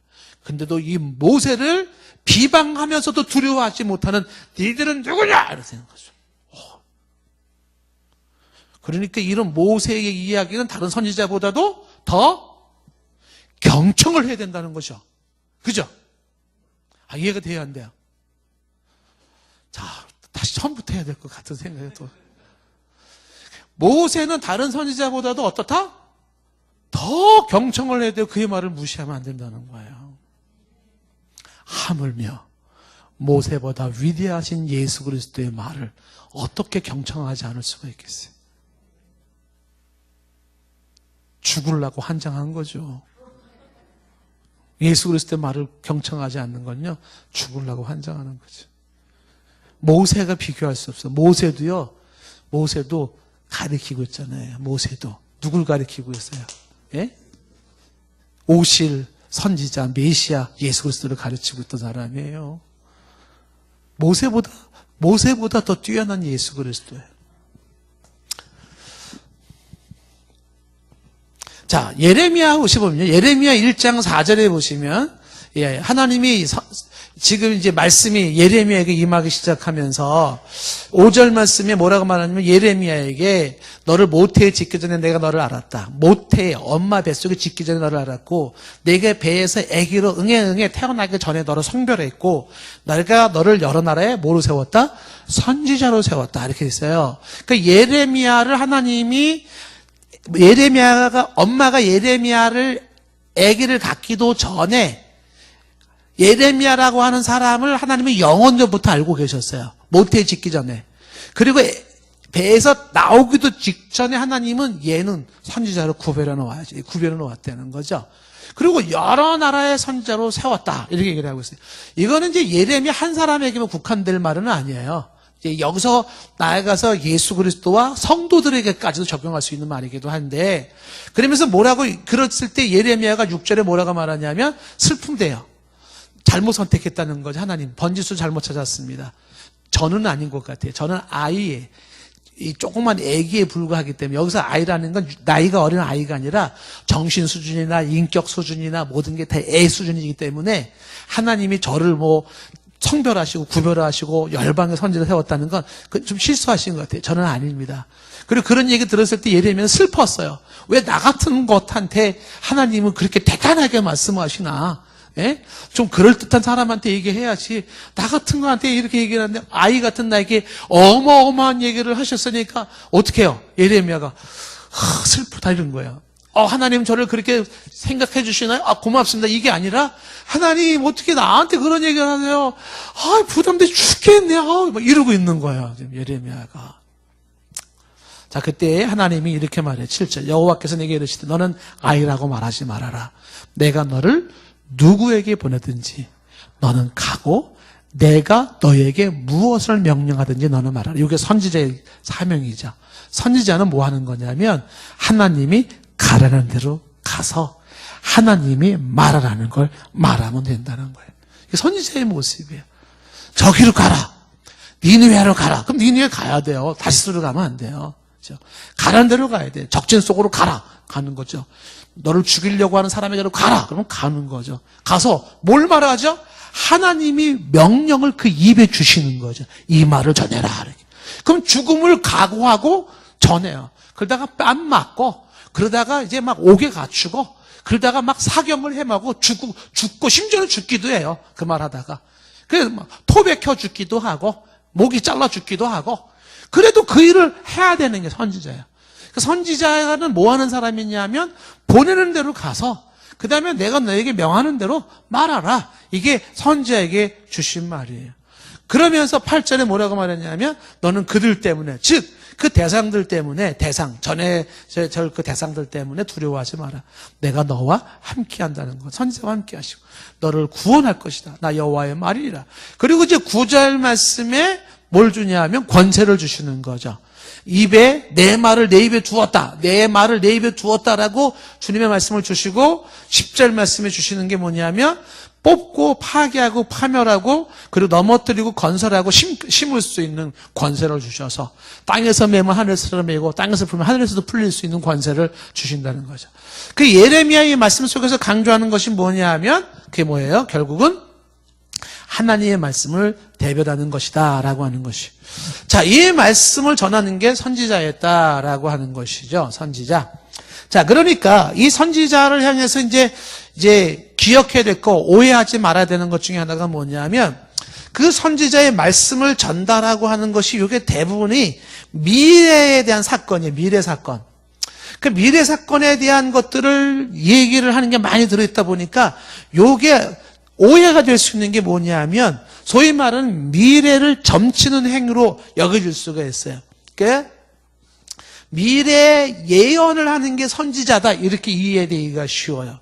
근데도 이 모세를 비방하면서도 두려워하지 못하는 니들은 누구냐? 이렇게 되는 거죠. 그러니까 이런 모세의 이야기는 다른 선지자보다도 더 경청을 해야 된다는 거죠. 그죠? 이해가 돼야 안 돼요? 자, 다시 처음부터 해야 될 것 같은 생각이 또. 모세는 다른 선지자보다도 어떻다? 더 경청을 해야 돼요. 그의 말을 무시하면 안 된다는 거예요. 하물며 모세보다 위대하신 예수 그리스도의 말을 어떻게 경청하지 않을 수가 있겠어요? 죽으려고 환장한 거죠. 예수 그리스도의 말을 경청하지 않는 건요, 죽으려고 환장하는 거죠. 모세가 비교할 수 없어요. 모세도 가리키고 있잖아요. 모세도 누굴 가리키고 있어요? 예? 오실 선지자 메시아 예수 그리스도를 가르치고 있던 사람이에요. 모세보다 더 뛰어난 예수 그리스도예요. 자, 예레미야 보시면요. 예레미야 1장 4절에 보시면 하나님이 지금 이제 말씀이 예레미야에게 임하기 시작하면서 5절 말씀에 뭐라고 말하냐면 예레미야에게 너를 모태에 짓기 전에 내가 너를 알았다. 모태에 엄마 뱃속에 짓기 전에 너를 알았고 내게 배에서 아기로 응애 태어나기 전에 너를 성별했고 내가 너를 여러 나라에 뭐로 세웠다? 선지자로 세웠다. 이렇게 있어요. 그러니까 예레미야를 하나님이 엄마가 예레미야를 아기를 갖기도 전에 예레미야라고 하는 사람을 하나님이 영원전부터 알고 계셨어요. 모태에 짓기 전에. 그리고 배에서 나오기도 직전에 하나님은 얘는 선지자로 구별해 놓았다는 거죠. 그리고 여러 나라의 선지자로 세웠다. 이렇게 얘기를 하고 있어요. 이거는 이제 예레미야 한 사람에게만 국한될 말은 아니에요. 이제 여기서 나아가서 예수 그리스도와 성도들에게까지도 적용할 수 있는 말이기도 한데, 그러면서 그랬을 때 예레미야가 6절에 뭐라고 말하냐면 슬픔돼요. 잘못 선택했다는 거죠. 하나님 번지수 잘못 찾았습니다. 저는 아닌 것 같아요. 저는 아이의 이 조그만 아기에 불과하기 때문에 여기서 아이라는 건 나이가 어린 아이가 아니라 정신 수준이나 인격 수준이나 모든 게 다 애 수준이기 때문에 하나님이 저를 성별하시고 구별하시고 열방의 선지를 세웠다는 건 좀 실수하신 것 같아요. 저는 아닙니다. 그리고 그런 얘기 들었을 때 예레미야는 슬펐어요. 왜 나 같은 것한테 하나님은 그렇게 대단하게 말씀하시나? 예? 좀 그럴듯한 사람한테 얘기해야지. 나 같은 거한테 이렇게 얘기를 하는데 아이 같은 나에게 어마어마한 얘기를 하셨으니까 어떻게 해요? 예레미야가 슬프다 이런 거야. 하나님 저를 그렇게 생각해 주시나요? 고맙습니다. 이게 아니라 하나님 어떻게 나한테 그런 얘기를 하세요? 부담돼 죽겠네. 막 이러고 있는 거야. 지금 예레미야가. 자, 그때 하나님이 이렇게 말해요. 7절. 여호와께서 내게 이르시되 너는 아이라고 말하지 말아라. 내가 너를 누구에게 보내든지 너는 가고 내가 너에게 무엇을 명령하든지 너는 말하라. 이게 선지자의 사명이죠. 선지자는 뭐 하는 거냐면 하나님이 가라는 대로 가서 하나님이 말하라는 걸 말하면 된다는 거예요. 이게 선지자의 모습이에요. 저기로 가라. 니느웨로 가라. 그럼 니느웨 가야 돼요. 다시스로 가면 안 돼요. 그렇죠? 가라는 대로 가야 돼. 적진 속으로 가라. 가는 거죠. 너를 죽이려고 하는 사람에게로 가라. 그러면 가는 거죠. 가서 뭘 말하죠? 하나님이 명령을 그 입에 주시는 거죠. 이 말을 전해라. 그럼 죽음을 각오하고 전해요. 그러다가 뺨 맞고 그러다가 이제 막 옥에 갇히고 그러다가 막 사경을 해마고 죽고 심지어는 죽기도 해요. 그 말하다가. 그래서 막 토백혀 죽기도 하고 목이 잘라 죽기도 하고 그래도 그 일을 해야 되는 게 선지자예요. 그 선지자는 뭐 하는 사람이냐면 보내는 대로 가서 그 다음에 내가 너에게 명하는 대로 말하라. 이게 선지자에게 주신 말이에요. 그러면서 8절에 뭐라고 말했냐면 너는 그들 때문에 즉 그 대상들 때문에 전에 그 대상들 때문에 두려워하지 마라. 내가 너와 함께 한다는 것. 선지자와 함께 하시고 너를 구원할 것이다. 나 여호와의 말이라. 그리고 이제 9절 말씀에 뭘 주냐면 권세를 주시는 거죠. 내 말을 내 입에 두었다. 내 말을 내 입에 두었다라고 주님의 말씀을 주시고 10절 말씀에 주시는 게 뭐냐면 뽑고 파괴하고 파멸하고 그리고 넘어뜨리고 건설하고 심을 수 있는 권세를 주셔서 땅에서 매면 하늘에서 매고 땅에서 풀면 하늘에서도 풀릴 수 있는 권세를 주신다는 거죠. 그 예레미야의 말씀 속에서 강조하는 것이 뭐냐 하면 그게 뭐예요? 결국은 하나님의 말씀을 대변하는 것이다 라고 하는 것이. 자, 이 말씀을 전하는 게 선지자였다라고 하는 것이죠. 선지자. 자, 그러니까 이 선지자를 향해서 이제 기억해야 될 거, 오해하지 말아야 되는 것 중에 하나가 뭐냐면 그 선지자의 말씀을 전달하고 하는 것이 이게 대부분이 미래에 대한 사건이에요. 미래 사건. 그 미래 사건에 대한 것들을 얘기를 하는 게 많이 들어있다 보니까 이게 오해가 될 수 있는 게 뭐냐면 소위 말하는 미래를 점치는 행위로 여겨질 수가 있어요. 그러니까 미래 예언을 하는 게 선지자다 이렇게 이해되기가 쉬워요.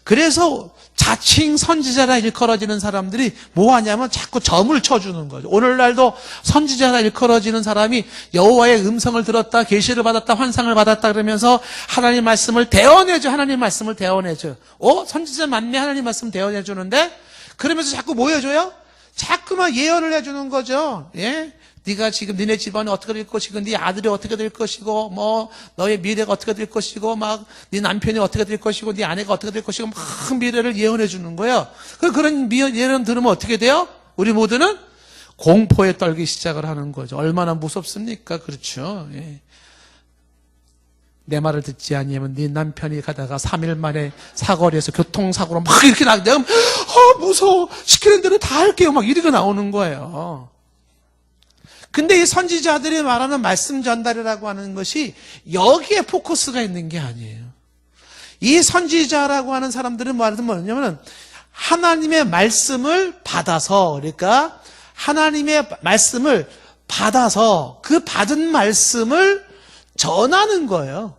그래서 자칭 선지자라 일컬어지는 사람들이 뭐 하냐면 자꾸 점을 쳐주는 거죠. 오늘날도 선지자라 일컬어지는 사람이 여호와의 음성을 들었다, 계시를 받았다, 환상을 받았다 그러면서 하나님 말씀을 대언해줘. 하나님 말씀을 대언해줘요. 선지자 맞네. 하나님 말씀 대언해주는데 그러면서 자꾸 뭐 해줘요? 자꾸만 예언을 해주는 거죠. 예? 네가 지금 니네 집안이 어떻게 될 것이고 네 아들이 어떻게 될 것이고 뭐 너의 미래가 어떻게 될 것이고 막 네 남편이 어떻게 될 것이고 네 아내가 어떻게 될 것이고 막 미래를 예언해 주는 거예요. 그런 예언 들으면 어떻게 돼요? 우리 모두는 공포에 떨기 시작을 하는 거죠. 얼마나 무섭습니까? 그렇죠. 예. 내 말을 듣지 아니하면 네 남편이 가다가 3일 만에 사거리에서 교통사고로 막 이렇게 내가 무서워. 시키는 대로 다 할게요. 막 이렇게 나오는 거예요. 근데 이 선지자들이 말하는 말씀 전달이라고 하는 것이 여기에 포커스가 있는 게 아니에요. 이 선지자라고 하는 사람들은 뭐냐면 하나님의 말씀을 받아서 그러니까 하나님의 말씀을 받아서 그 받은 말씀을 전하는 거예요.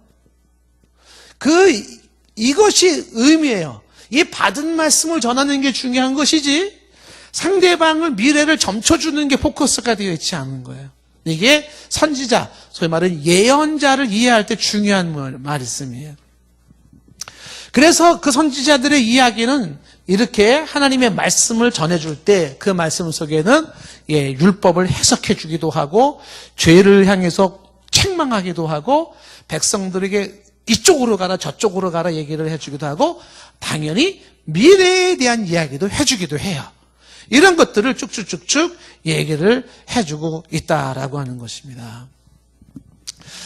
이것이 의미예요. 이 받은 말씀을 전하는 게 중요한 것이지 상대방을 미래를 점쳐주는 게 포커스가 되어 있지 않은 거예요. 이게 선지자, 소위 말하는 예언자를 이해할 때 중요한 말씀이에요. 그래서 그 선지자들의 이야기는 이렇게 하나님의 말씀을 전해줄 때 그 말씀 속에는 율법을 해석해 주기도 하고 죄를 향해서 책망하기도 하고 백성들에게 이쪽으로 가라 저쪽으로 가라 얘기를 해주기도 하고 당연히 미래에 대한 이야기도 해주기도 해요. 이런 것들을 쭉쭉쭉쭉 얘기를 해주고 있다라고 하는 것입니다.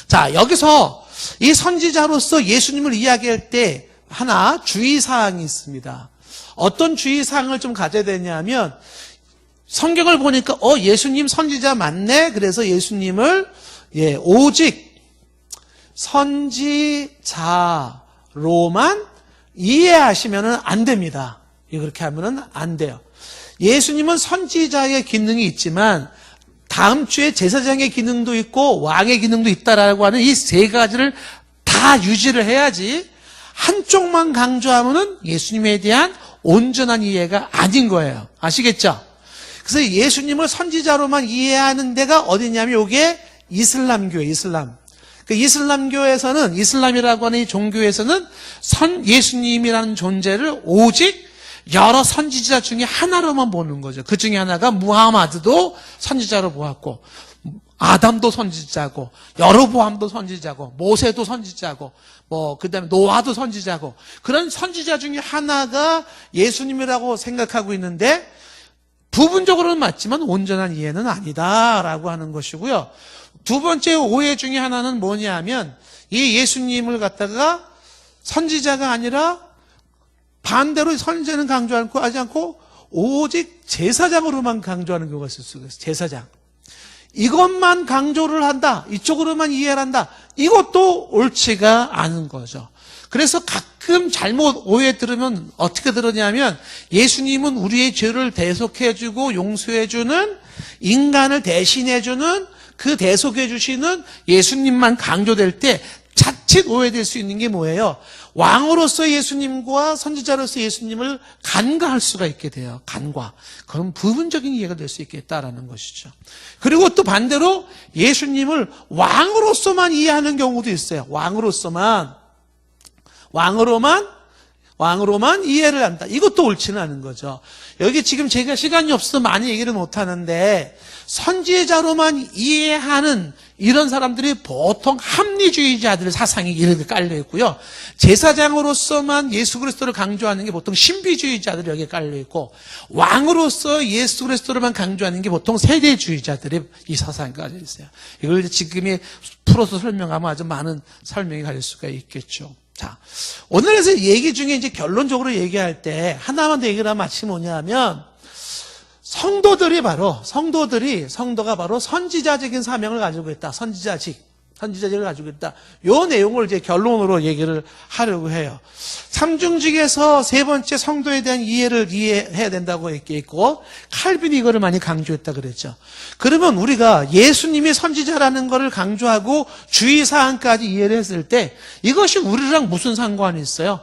자, 여기서 이 선지자로서 예수님을 이야기할 때 하나 주의사항이 있습니다. 어떤 주의사항을 좀 가져야 되냐면 성경을 보니까 예수님 선지자 맞네. 그래서 예수님을 오직 선지자로만 이해하시면 안 됩니다. 그렇게 하면 안 돼요. 예수님은 선지자의 기능이 있지만 다음 주에 제사장의 기능도 있고 왕의 기능도 있다라고 하는 이 세 가지를 다 유지를 해야지 한쪽만 강조하면은 예수님에 대한 온전한 이해가 아닌 거예요. 아시겠죠? 그래서 예수님을 선지자로만 이해하는 데가 어디냐면 이게 이슬람교예요. 이슬람. 그 이슬람교에서는 이슬람이라고 하는 이 종교에서는 예수님이라는 존재를 오직 여러 선지자 중에 하나로만 보는 거죠. 그 중에 하나가 무하마드도 선지자로 보았고 아담도 선지자고 여로보암도 선지자고 모세도 선지자고 그다음에 노아도 선지자고 그런 선지자 중에 하나가 예수님이라고 생각하고 있는데 부분적으로는 맞지만 온전한 이해는 아니다라고 하는 것이고요. 두 번째 오해 중에 하나는 뭐냐면 이 예수님을 갖다가 선지자가 아니라 반대로 선지자는 강조하지 않고 오직 제사장으로만 강조하는 경우가 있을 수가 있어요. 제사장. 이것만 강조를 한다. 이쪽으로만 이해를 한다. 이것도 옳지가 않은 거죠. 그래서 가끔 잘못 오해 들으면 어떻게 들으냐면 예수님은 우리의 죄를 대속해주고 용서해주는 인간을 대신해주는 그 대속해주시는 예수님만 강조될 때 자칫 오해될 수 있는 게 뭐예요? 왕으로서 예수님과 선지자로서 예수님을 간과할 수가 있게 돼요. 간과. 그럼 부분적인 이해가 될 수 있겠다라는 것이죠. 그리고 또 반대로 예수님을 왕으로서만 이해하는 경우도 있어요. 왕으로만 이해를 한다. 이것도 옳지는 않은 거죠. 여기 지금 제가 시간이 없어서 많이 얘기를 못 하는데 선지자로만 이해하는 이런 사람들이 보통 합리주의자들 사상이 이렇게 깔려 있고요. 제사장으로서만 예수 그리스도를 강조하는 게 보통 신비주의자들이 여기에 깔려 있고 왕으로서 예수 그리스도를만 강조하는 게 보통 세대주의자들의 이 사상이 깔려 있어요. 이걸 지금이 풀어서 설명하면 아주 많은 설명이 가질 수가 있겠죠. 자, 오늘에서 얘기 중에 이제 결론적으로 얘기할 때 하나만 더 얘기를 하면 마치 뭐냐면 성도가 바로 선지자적인 사명을 가지고 있다. 선지자직을 가지고 있다. 요 내용을 이제 결론으로 얘기를 하려고 해요. 삼중직에서 세 번째 성도에 대한 이해를 이해해야 된다고 얘기했고 칼빈이 이거를 많이 강조했다 그랬죠. 그러면 우리가 예수님이 선지자라는 것을 강조하고 주의사항까지 이해를 했을 때 이것이 우리랑 무슨 상관이 있어요?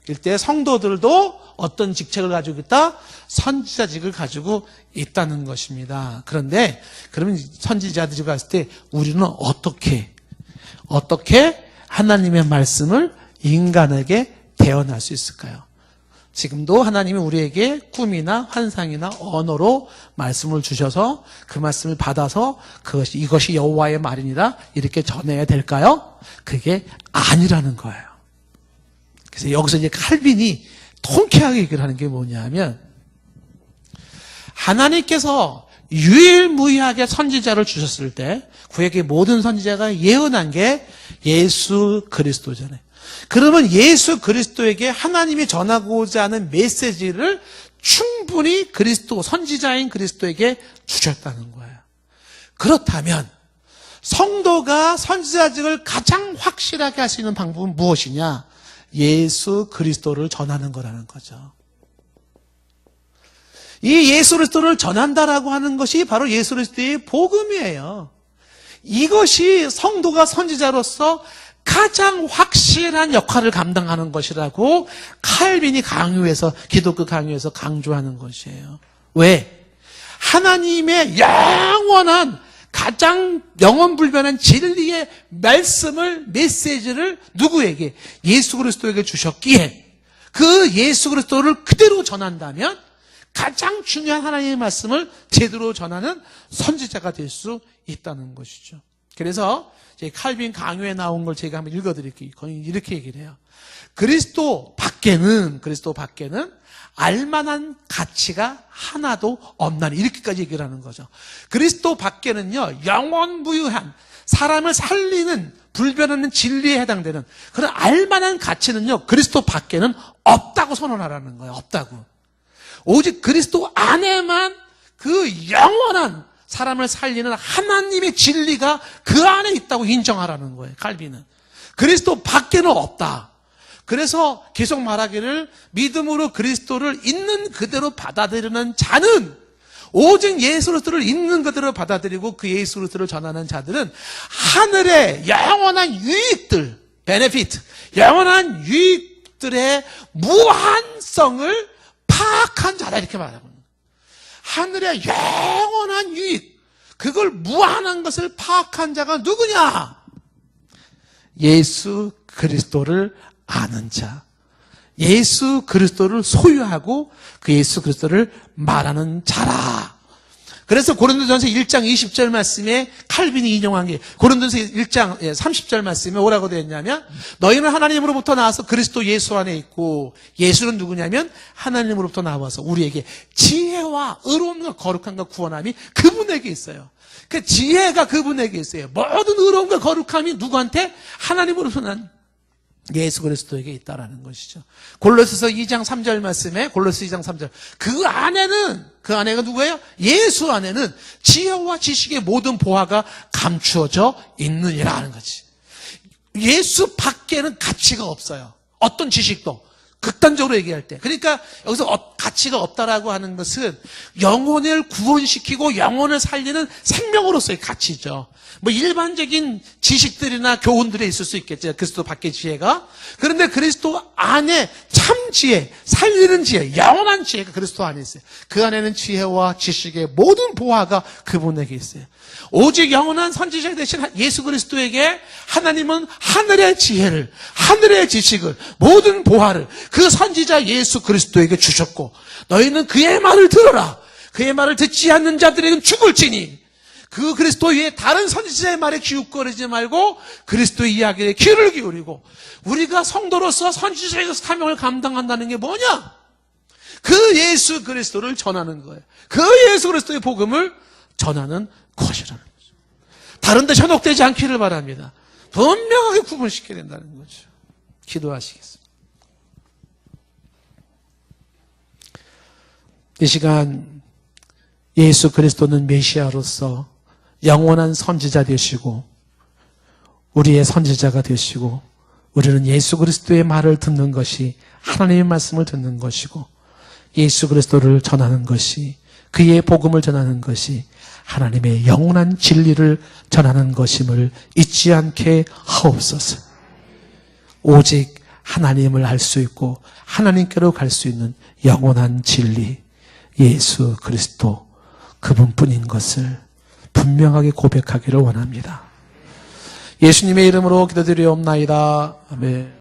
이때 성도들도 어떤 직책을 가지고 있다? 선지자직을 가지고 있다는 것입니다. 그런데 그러면 선지자들이 갔을 때 우리는 어떻게 하나님의 말씀을 인간에게 대언할 수 있을까요? 지금도 하나님이 우리에게 꿈이나 환상이나 언어로 말씀을 주셔서 그 말씀을 받아서 이것이 여호와의 말이니라 이렇게 전해야 될까요? 그게 아니라는 거예요. 그래서 여기서 이제 칼빈이 통쾌하게 얘기를 하는 게 뭐냐면 하나님께서 유일무이하게 선지자를 주셨을 때 구약의 모든 선지자가 예언한 게 예수 그리스도잖아요. 그러면 예수 그리스도에게 하나님이 전하고자 하는 메시지를 충분히 선지자인 그리스도에게 주셨다는 거예요. 그렇다면 성도가 선지자직을 가장 확실하게 할 수 있는 방법은 무엇이냐? 예수 그리스도를 전하는 거라는 거죠. 이 예수 그리스도를 전한다라고 하는 것이 바로 예수 그리스도의 복음이에요. 이것이 성도가 선지자로서 가장 확실한 역할을 감당하는 것이라고 칼빈이 기독교 강요에서 강조하는 것이에요. 왜? 하나님의 영원한 가장 영원불변한 진리의 메시지를 누구에게? 예수 그리스도에게 주셨기에 그 예수 그리스도를 그대로 전한다면 가장 중요한 하나님의 말씀을 제대로 전하는 선지자가 될 수 있다는 것이죠. 그래서 이제 칼빈 강요에 나온 걸 제가 한번 읽어드릴게요. 거의 이렇게 얘기를 해요. 그리스도 밖에는 알만한 가치가 하나도 없나니, 이렇게까지 얘기를 하는 거죠. 그리스도 밖에는요, 영원무유한 사람을 살리는 불변하는 진리에 해당되는 그런 알만한 가치는요, 그리스도 밖에는 없다고 선언하라는 거예요. 없다고. 오직 그리스도 안에만 그 영원한 사람을 살리는 하나님의 진리가 그 안에 있다고 인정하라는 거예요. 칼빈은. 그리스도 밖에는 없다. 그래서 계속 말하기를, 믿음으로 그리스도를 있는 그대로 받아들이는 자는, 오직 예수 그리스도를 있는 그대로 받아들이고 그 예수 그리스도를 전하는 자들은 하늘의 영원한 유익들, 베네피트, 영원한 유익들의 무한성을 파악한 자다, 이렇게 말하고 있는 거예요. 하늘의 영원한 유익, 그걸 무한한 것을 파악한 자가 누구냐? 예수 그리스도를 아는 자, 예수 그리스도를 소유하고 그 예수 그리스도를 말하는 자라. 그래서 고린도전서 1장 20절 말씀에 칼빈이 인용한 게, 고린도전서 1장 30절 말씀에 뭐라고 되어 있냐면, 너희는 하나님으로부터 나와서 그리스도 예수 안에 있고, 예수는 누구냐면 하나님으로부터 나와서 우리에게 지혜와 의로움과 거룩함과 구원함이 그분에게 있어요. 그 지혜가 그분에게 있어요. 모든 의로움과 거룩함이 누구한테? 하나님으로부터 난 예수 그리스도에게 있다라는 것이죠. 골로새서 2장 3절 말씀에, 골로새 2장 3절, 그 안에가 누구예요? 예수 안에는 지혜와 지식의 모든 보화가 감추어져 있느니라 하는 거지. 예수 밖에는 가치가 없어요. 어떤 지식도. 극단적으로 얘기할 때. 그러니까 여기서 가치가 없다라고 하는 것은 영혼을 구원시키고 영혼을 살리는 생명으로서의 가치죠. 뭐 일반적인 지식들이나 교훈들에 있을 수 있겠죠. 그리스도 밖의 지혜가. 그런데 그리스도 안에 참 지혜, 살리는 지혜, 영원한 지혜가 그리스도 안에 있어요. 그 안에는 지혜와 지식의 모든 보화가 그분에게 있어요. 오직 영원한 선지자 되신 예수 그리스도에게 하나님은 하늘의 지혜를, 하늘의 지식을, 모든 보화를 그 선지자 예수 그리스도에게 주셨고, 너희는 그의 말을 들어라. 그의 말을 듣지 않는 자들에게는 죽을지니, 그 그리스도 외에 다른 선지자의 말에 기웃거리지 말고 그리스도의 이야기에 귀를 기울이고, 우리가 성도로서 선지자의 사명을 감당한다는 게 뭐냐? 그 예수 그리스도를 전하는 거예요. 그 예수 그리스도의 복음을 전하는 것이라는 거죠. 다른 데 현혹되지 않기를 바랍니다. 분명하게 구분시켜야 된다는 거죠. 기도하시겠습니다. 이 시간 예수 그리스도는 메시아로서 영원한 선지자 되시고 우리의 선지자가 되시고, 우리는 예수 그리스도의 말을 듣는 것이 하나님의 말씀을 듣는 것이고, 예수 그리스도를 전하는 것이, 그의 복음을 전하는 것이 하나님의 영원한 진리를 전하는 것임을 잊지 않게 하옵소서. 오직 하나님을 알 수 있고 하나님께로 갈 수 있는 영원한 진리, 예수 그리스도 그분뿐인 것을 분명하게 고백하기를 원합니다. 예수님의 이름으로 기도드리옵나이다. 아멘.